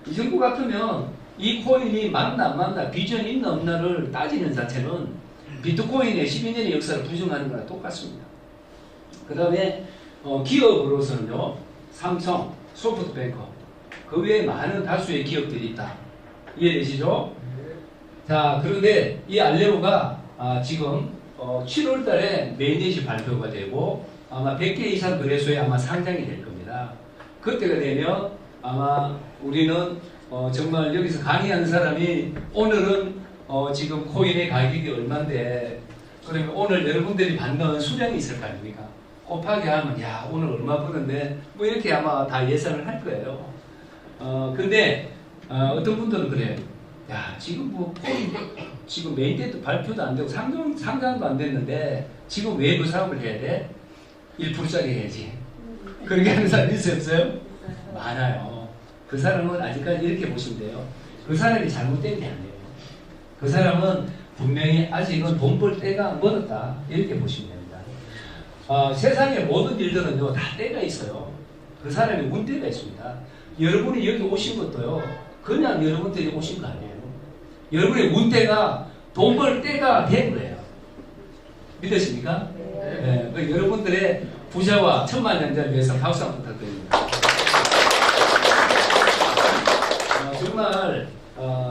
이 정도 같으면 이 코인이 맞나 안 맞나, 비전이 있나 없나를 따지는 자체는 비트코인의 12년의 역사를 부정하는 거랑 똑같습니다. 그 다음에 기업으로서는요, 삼성, 소프트뱅크, 그 외에 많은 다수의 기업들이 있다. 이해되시죠? 자, 그런데 이 알레오가 지금 7월 달에 매니지 발표가 되고 아마 100개 이상 거래소에 아마 상장이 될 겁니다. 그때가 되면 아마 우리는 정말 여기서 강의하는 사람이 오늘은 지금 코인의 가격이 얼마인데 그러면 오늘 여러분들이 받는 수량이 있을 거 아닙니까? 곱하기 하면 야 오늘 얼마 버는데 뭐 이렇게 아마 다 예상을 할 거예요. 근데 어떤 분들은 그래요. 야 지금 뭐 지금 메인데이트 발표도 안 되고 상장도 안 됐는데 지금 외부 사업을 해야 돼? 1%짜리 해야지. 그렇게 하는 사람 있어요 없어요? 많아요. 그 사람은 아직까지 이렇게 보시면 돼요. 그 사람이 잘못된 게 아니에요. 그 사람은 분명히 아직은 돈 벌 때가 멀었다 이렇게 보시면 됩니다. 세상의 모든 일들은요 다 때가 있어요. 그 사람의 운때가 있습니다. 여러분이 여기 오신 것도요 그냥 여러분들이 오신 거 아니에요. 여러분의 운때가 돈 벌 때가 된 거예요. 믿으십니까? 네. 네. 여러분들의 부자와 천만장자를 위해서 박수 한번 부탁드립니다. 정말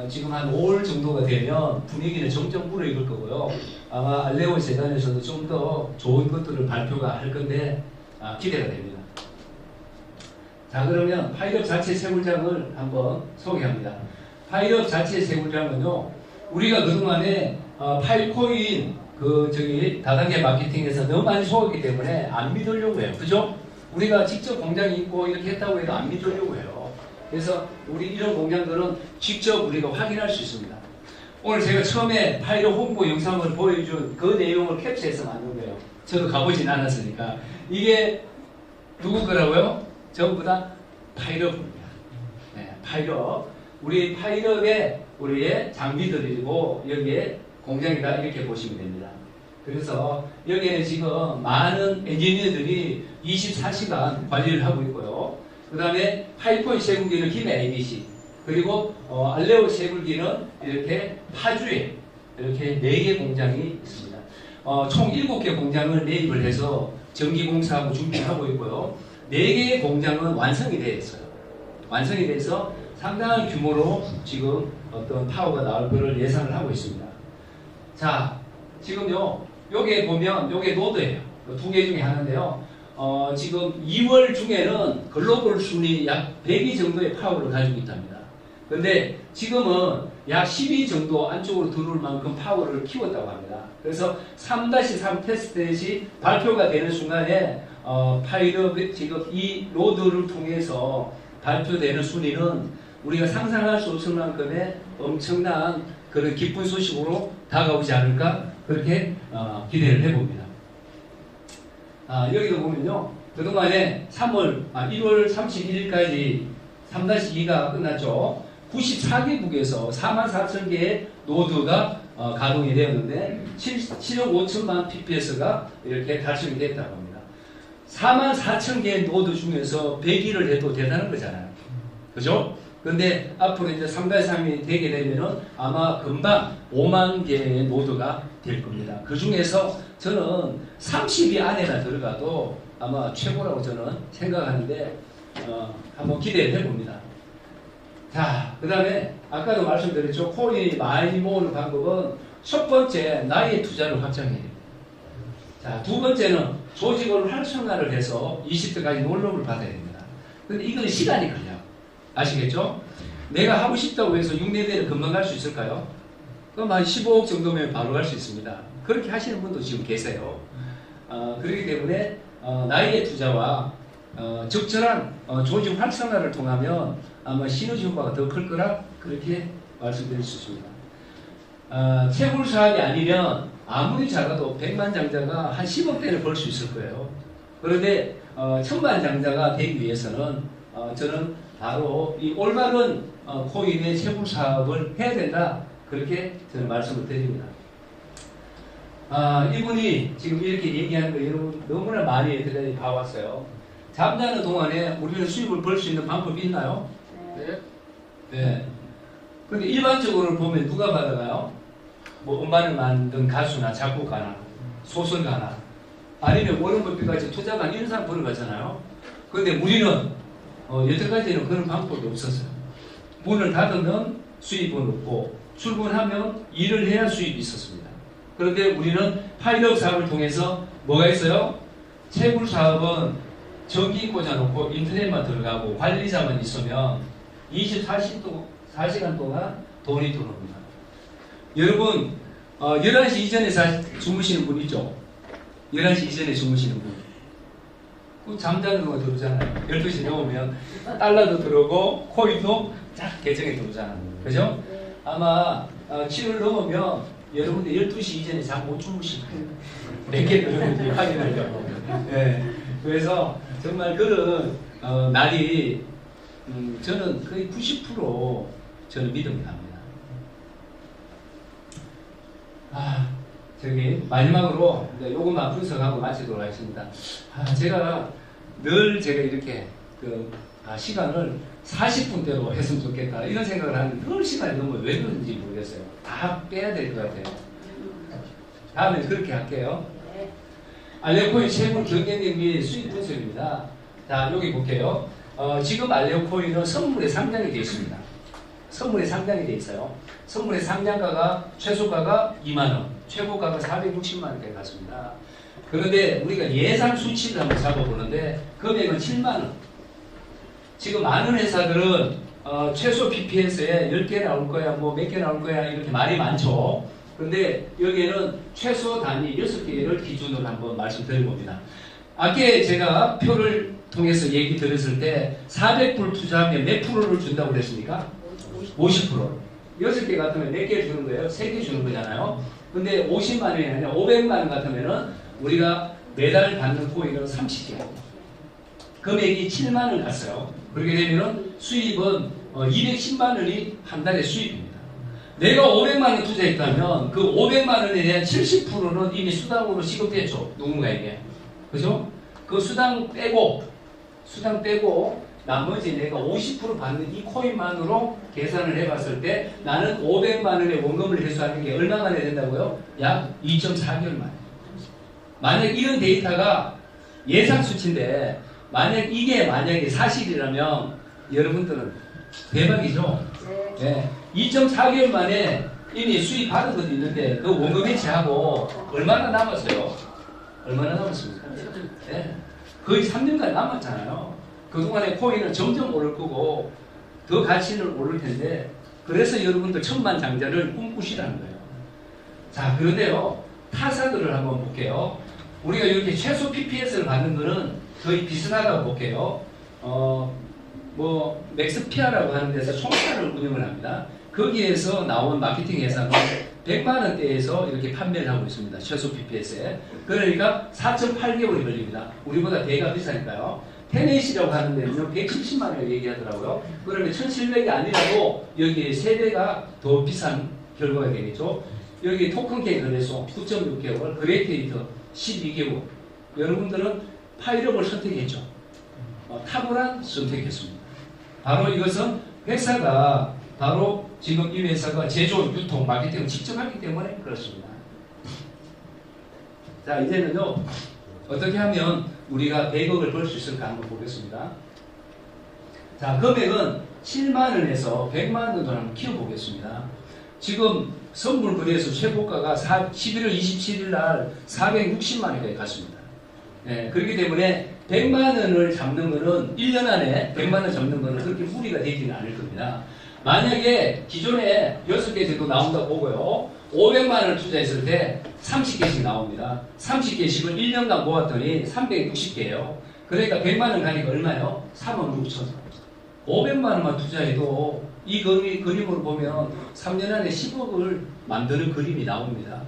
지금 한 5월 정도가 되면 분위기는 점점 불어익을 거고요. 아마 알레오 재단에서도 좀 더 좋은 것들을 발표가 할 건데 기대가 됩니다. 자 그러면 파일업 자체 채굴장을 한번 소개합니다. 파일업 자체 채굴장은요 우리가 그동안에 파일코인 다단계 마케팅에서 너무 많이 속았기 때문에 안 믿으려고 해요. 그죠? 우리가 직접 공장이 있고 이렇게 했다고 해도 안 믿으려고 해요. 그래서 우리 이런 공장들은 직접 우리가 확인할 수 있습니다. 오늘 제가 처음에 파일업 홍보 영상을 보여준 그 내용을 캡처해서 만든 거예요. 저도 가보진 않았으니까. 이게 누구 거라고요? 전부 다 파일업입니다. 네, 파일업. 우리 파일업의 우리의 장비들이고 여기에 공장이다 이렇게 보시면 됩니다. 그래서 여기에는 지금 많은 엔지니어들이 24시간 관리를 하고 있고요. 그 다음에 파일코인 채굴기는 김 ABC 그리고 알레오 채굴기는 이렇게 파주에 이렇게 4개 공장이 있습니다. 총 7개 공장을 매입을 해서 전기공사하고 준비하고 있고요. 4개의 공장은 완성이 되어 있어요. 완성이 돼서 상당한 규모로 지금 어떤 파워가 나올 것을 예상을 하고 있습니다. 자, 지금요, 요게 보면 요게 노드예요. 2개 중에 하나인데요. 지금 2월 중에는 글로벌 순위 약 100위 정도의 파워를 가지고 있답니다. 근데 지금은 약 12 정도 안쪽으로 들어올 만큼 파워를 키웠다고 합니다. 그래서 3-3 테스트넷이 발표가 되는 순간에 파일업 지금 이 로드를 통해서 발표되는 순위는 우리가 상상할 수 없을 만큼의 엄청난 그런 기쁜 소식으로 다가오지 않을까 그렇게 기대를 해봅니다. 여기도 보면요. 그동안에 1월 31일까지 3-2가 끝났죠. 94개국에서 44,000개의 노드가 가동이 되었는데 7억 5천만 PPS가 이렇게 달성이 됐다고 합니다. 44,000개의 노드 중에서 100일을 해도 대단한 거잖아요. 그죠? 근데 앞으로 이제 3-3이 되게 되면은 아마 금방 5만 개의 노드가 될 겁니다. 그 중에서 저는 30위 안에나 들어가도 아마 최고라고 저는 생각하는데 한번 기대를 해봅니다. 자, 그 다음에 아까도 말씀드렸죠. 코인이 많이 모으는 방법은 첫 번째 나의 투자를 확장해야 됩니다. 자, 두 번째는 조직을 활성화를 해서 20대까지 놀러를 받아야 됩니다. 근데 이건 시간이 걸려요. 아시겠죠? 내가 하고 싶다고 해서 6년내는 금방 갈 수 있을까요? 그럼 한 15억 정도면 바로 갈 수 있습니다. 그렇게 하시는 분도 지금 계세요. 그렇기 때문에 나의 투자와 적절한 조직 활성화를 통하면 아마 시너지 효과가 더 클 거라 그렇게 말씀드릴 수 있습니다. 채굴 사업이 아니면 아무리 작아도 100만 장자가 한 10억대를 벌 수 있을 거예요. 그런데 1000만 장자가 되기 위해서는 저는 바로 이 올바른 코인의 채굴 사업을 해야 된다 그렇게 저는 말씀을 드립니다. 이분이 지금 이렇게 얘기하는 거 여러분 너무나 많이 여태까지 봐왔어요. 잠자는 동안에 우리는 수입을 벌 수 있는 방법이 있나요? 네. 네. 근데 일반적으로 보면 누가 받아가요? 뭐 음반을 만든 가수나 작곡가나 소설가나 아니면 워런 버핏같이 투자가 이런 사람 보러 가잖아요. 근데 우리는 여태까지는 그런 방법이 없었어요. 문을 닫으면 수입은 없고 출근하면 일을 해야 수입이 있었습니다. 그런데 우리는 파일업 사업을 통해서 뭐가 있어요? 채굴 사업은 전기 꽂아놓고 인터넷만 들어가고 관리자만 있으면 24시간 동안 돈이 들어옵니다. 여러분 11시 이전에 주무시는 분 있죠? 11시 이전에 주무시는 분. 잠자는 동안 들어오잖아요. 12시 넘으면 달러도 들어오고 코인도 쫙 계정에 들어오잖아요. 그죠? 아마 7월 넘으면 여러분들 12시 이전에 잠 못 주무실 거예요. 몇 개 들어오는지 확인하려고. 네. 그래서 정말 그런 날이 저는 거의 90% 저는 믿음이 갑니다. 저기 마지막으로 요것만 분석하고 마치도록 하겠습니다. 제가 늘 이렇게 시간을 40분대로 했으면 좋겠다 이런 생각을 하는데 늘 시간이 너무 왜 그런지 모르겠어요. 다 빼야 될 것 같아요. 다음에 그렇게 할게요. 알레코인 채무 경쟁력 및 수익 분석입니다. 자, 여기 볼게요. 지금 알레코인은 선물에 상장이 되어 있습니다. 선물에 상장이 되어 있어요. 선물의 상장가가 최소가가 2만원, 최고가가 460만원까지 갔습니다. 그런데 우리가 예상 수치를 한번 잡아보는데 금액은 7만원. 지금 많은 회사들은 최소 PPS에 10개 나올 거야, 뭐 몇 개 나올 거야 이렇게 말이 많죠. 그런데 여기에는 최소 단위 6개를 기준으로 한번 말씀드려봅니다. 아까 제가 표를 통해서 얘기 드렸을 때 400불 투자하면 몇 프로를 준다고 그랬습니까? 50%. 6개 같으면 4개 주는 거예요. 3개 주는 거잖아요. 근데 50만 원이 아니라 500만 원 같으면은 우리가 매달 받는 코인은 30개. 금액이 7만 원 갔어요. 그렇게 되면은 수입은 210만 원이 한 달에 수입입니다. 내가 500만 원 투자했다면 그 500만 원에 대한 70%는 이미 수당으로 지급됐죠. 누군가에게. 그죠? 그 수당 빼고 나머지 내가 50% 받는 이 코인만으로 계산을 해봤을 때 나는 500만 원의 원금을 회수하는 게 얼마 만에 된다고요? 약 2.4개월 만에. 만약 이런 데이터가 예상 수치인데 만약에 사실이라면 여러분들은 대박이죠? 네. 2.4개월 만에 이미 수입 받은 것도 있는데 그 원금 해체하고 얼마나 남았어요? 얼마나 남았습니까? 네. 거의 3년간 남았잖아요. 그동안에 코인은 점점 오를 거고 더 가치는 오를 텐데 그래서 여러분들 천만장자를 꿈꾸시라는 거예요. 자, 그런데요. 타사들을 한번 볼게요. 우리가 이렇게 최소 PPS를 받는 거는 거의 비슷하다고 볼게요. 맥스피아라고 하는 데서 총사를 운영을 합니다. 거기에서 나온 마케팅 회사는 100만 원대에서 이렇게 판매를 하고 있습니다. 최소 PPS에. 그러니까 4.8개월이 걸립니다. 우리보다 대가 비싸니까요. 테넷이라고 하는데 170만 원을 얘기하더라고요. 그러면 1700이 아니라도 여기 3배가 더 비싼 결과가 되겠죠. 여기 토큰게임 거래소 9.6개월, 그레이테이터 12개월. 여러분들은 파이럽을 선택했죠. 탁월한 선택했습니다. 바로 이것은 회사가 바로 지금 이 회사가 제조, 유통, 마케팅을 직접 하기 때문에 그렇습니다. 자, 이제는요. 어떻게 하면 우리가 100억을 벌 수 있을까 한번 보겠습니다. 자, 금액은 7만 원에서 100만 원으로 한번 키워보겠습니다. 지금 선물 거래소 최고가가 11월 27일 날 460만 원까지 갔습니다. 네, 그렇기 때문에 100만 원을 잡는 거는 1년 안에 100만 원 잡는 거는 그렇게 무리가 되지는 않을 겁니다. 만약에 기존에 6개 정도 나온다고 보고요. 500만 원을 투자했을 때 30개씩 나옵니다. 30개씩을 1년간 모았더니 360개예요. 그러니까 100만 원 가니까 얼마예요? 4만 6천. 500만 원만 투자해도 이 그림으로 보면 3년 안에 10억을 만드는 그림이 나옵니다.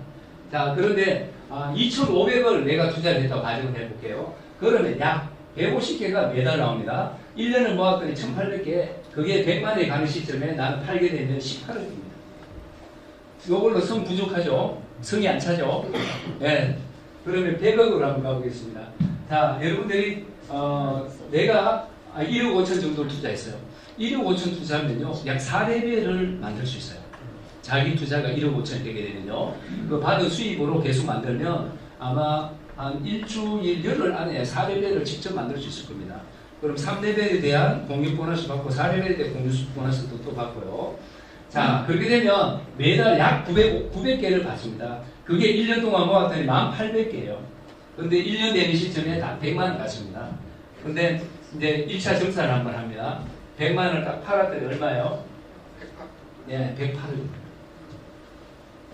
자, 그런데 2,500을 내가 투자를 했다고 가정을 해볼게요. 그러면 약 150개가 매달 나옵니다. 1년을 모았더니 1,800개. 그게 100만 원에 가는 시점에 나는 팔게 되면 18억입니다. 이걸로 성 부족하죠? 성이 안 차죠? 네. 그러면 100억으로 한번 가보겠습니다. 자, 여러분들이 내가 1억 5천 정도 투자했어요. 1억 5천 투자하면요 약 4레벨을 만들 수 있어요. 자기 투자가 1억 5천이 되게 되면요 그 받은 수입으로 계속 만들면 아마 한 일주일, 열흘 안에 4레벨을 직접 만들 수 있을 겁니다. 그럼 3레벨에 대한 공유 보너스 받고 4레벨에 대한 공유 보너스도 또 받고요. 자, 그렇게 되면 매달 약 900개를 받습니다. 그게 1년 동안 모았더니 1800개예요. 근데 1년 되는 시점에 딱 100만 원 갔습니다. 근데 이제 1차 정산을 한번 합니다. 100만 원을 딱 팔았더니 얼마예요? 네, 108원.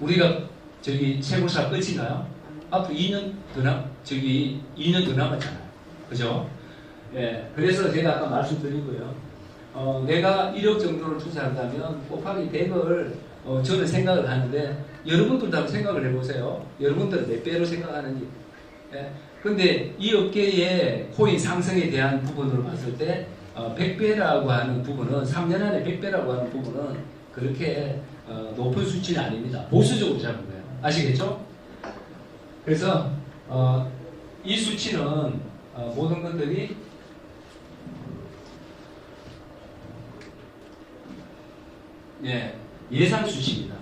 우리가 저기 채무사 끝이나요? 앞으로 2년 저기 2년 더 남았잖아요. 그죠? 예. 그래서 제가 아까 말씀드리고요. 내가 1억 정도를 투자한다면 곱하기 100을 저는 생각을 하는데 여러분들도 한번 생각을 해보세요. 여러분들은 몇 배로 생각하는지. 예. 근데 이 업계의 코인 상승에 대한 부분으로 봤을 때 100배라고 하는 부분은 3년 안에 100배라고 하는 부분은 그렇게 높은 수치는 아닙니다. 보수적으로 잡은 거예요. 아시겠죠? 그래서 이 수치는 모든 것들이 예상 수치입니다.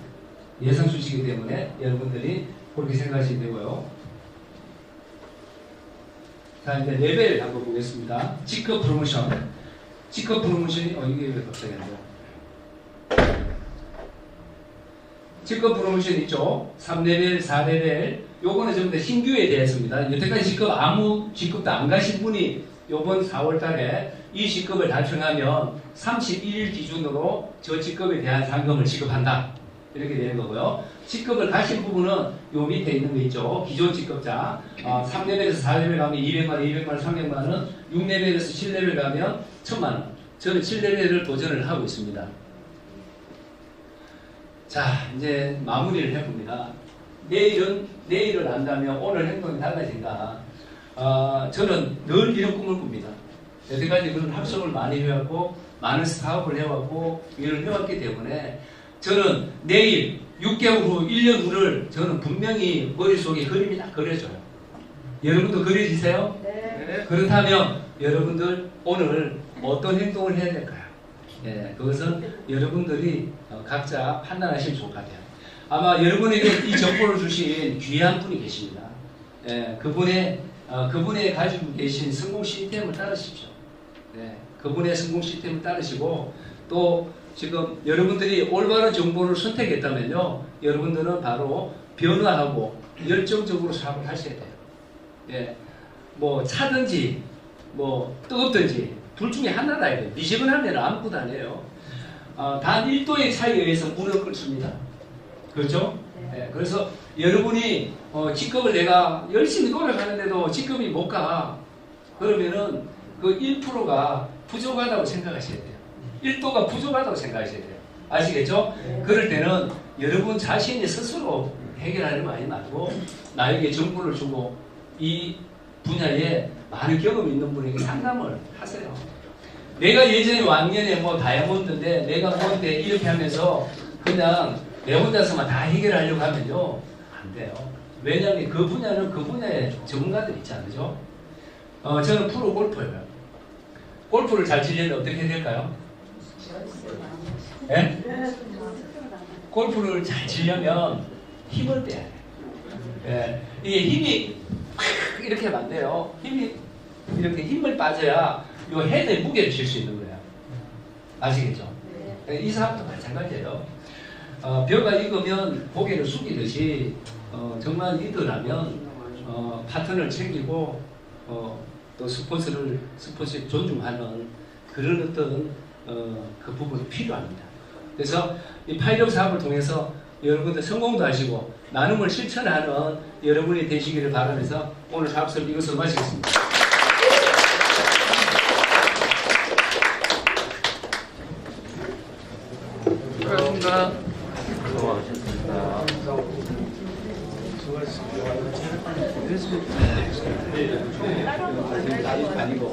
예상 수치이기 때문에 여러분들이 그렇게 생각하시면 되고요. 자, 이제 레벨 한번 보겠습니다. G급 프로모션. G급 프로모션이 이게 왜 갑자기 안 돼요? G급 프로모션 있죠? 3레벨, 4레벨. 요거는 좀 더 신규에 대해서입니다. 여태까지 G급 아무 G급도 안 가신 분이 요번 4월 달에 이 G급을 달성하면 31일 기준으로 저 G급에 대한 상금을 지급한다. 이렇게 되는 거고요. G급을 가신 부분은 요 밑에 있는 거 있죠. 기존 G급자. 3레벨에서 4레벨 가면 200만원, 200만원, 300만원, 6레벨에서 7레벨 가면 1000만원. 저는 7레벨을 도전을 하고 있습니다. 자, 이제 마무리를 해봅니다. 내일을 안다면 오늘 행동이 달라진다. 저는 늘 이런 꿈을 꿉니다. 여태까지 그런 합성을 많이 해왔고, 많은 사업을 해왔고, 일을 해왔기 때문에 저는 내일 6개월 후, 1년 후를 저는 분명히 머릿속에 그림이 딱 그려져요. 여러분도 그려지세요? 네. 그렇다면 여러분들 오늘 어떤 행동을 해야 될까요? 예, 그것은 여러분들이 각자 판단하시면 좋을 것 같아요. 아마 여러분에게 이 정보를 주신 귀한 분이 계십니다. 예, 그분의 가지고 계신 성공 시스템을 따르십시오. 네, 그분의 성공 시스템을 따르시고 또 지금 여러분들이 올바른 정보를 선택했다면요, 여러분들은 바로 변화하고 열정적으로 사업을 하셔야 돼요. 예, 뭐 차든지 뭐 뜨겁든지 둘 중에 하나라 해요. 미지근하면 아무것도 안 해요. 단 1도의 차이에 의해서 무릎을 꿇습니다. 그렇죠? 네, 그래서 여러분이 직급을 내가 열심히 노력하는데도 직급이 못 가. 그러면은 그 1%가 부족하다고 생각하셔야 돼요. 1도가 부족하다고 생각하셔야 돼요. 아시겠죠? 네. 그럴 때는 여러분 자신이 스스로 해결하려고 하지 말고 나에게 정보를 주고 이 분야에 많은 경험이 있는 분에게 상담을 하세요. 내가 예전에 왕년에 뭐 다이아몬드인데 내가 뭔데 이렇게 하면서 그냥 내 혼자서만 다 해결하려고 하면요, 안 돼요. 왜냐하면 그 분야는 그 분야의 전문가들이 있잖아요. 저는 프로 골퍼예요. 골프를 잘 치려면 어떻게 해야 될까요? 예? 골프를 잘 치려면 힘을 빼야 돼요. 예. 이게 힘이 이렇게 하면 안 돼요. 이렇게 힘을 빠져야 요 헤드에 무게를 칠 수 있는 거예요. 아시겠죠? 네. 이 사람도 마찬가지예요. 벼가 익으면 고개를 숙이듯이 정말 리더라면 파트너를 챙기고 또 스포츠 존중하는 그런 어떤 그 부분이 필요합니다. 그래서 이 파이력 사업을 통해서 여러분들 성공도 하시고 나눔을 실천하는 여러분이 되시기를 바라면서 오늘 사업 수업 이것으로 마치겠습니다. 수고하셨습니다. 수고하셨습니다. 아니고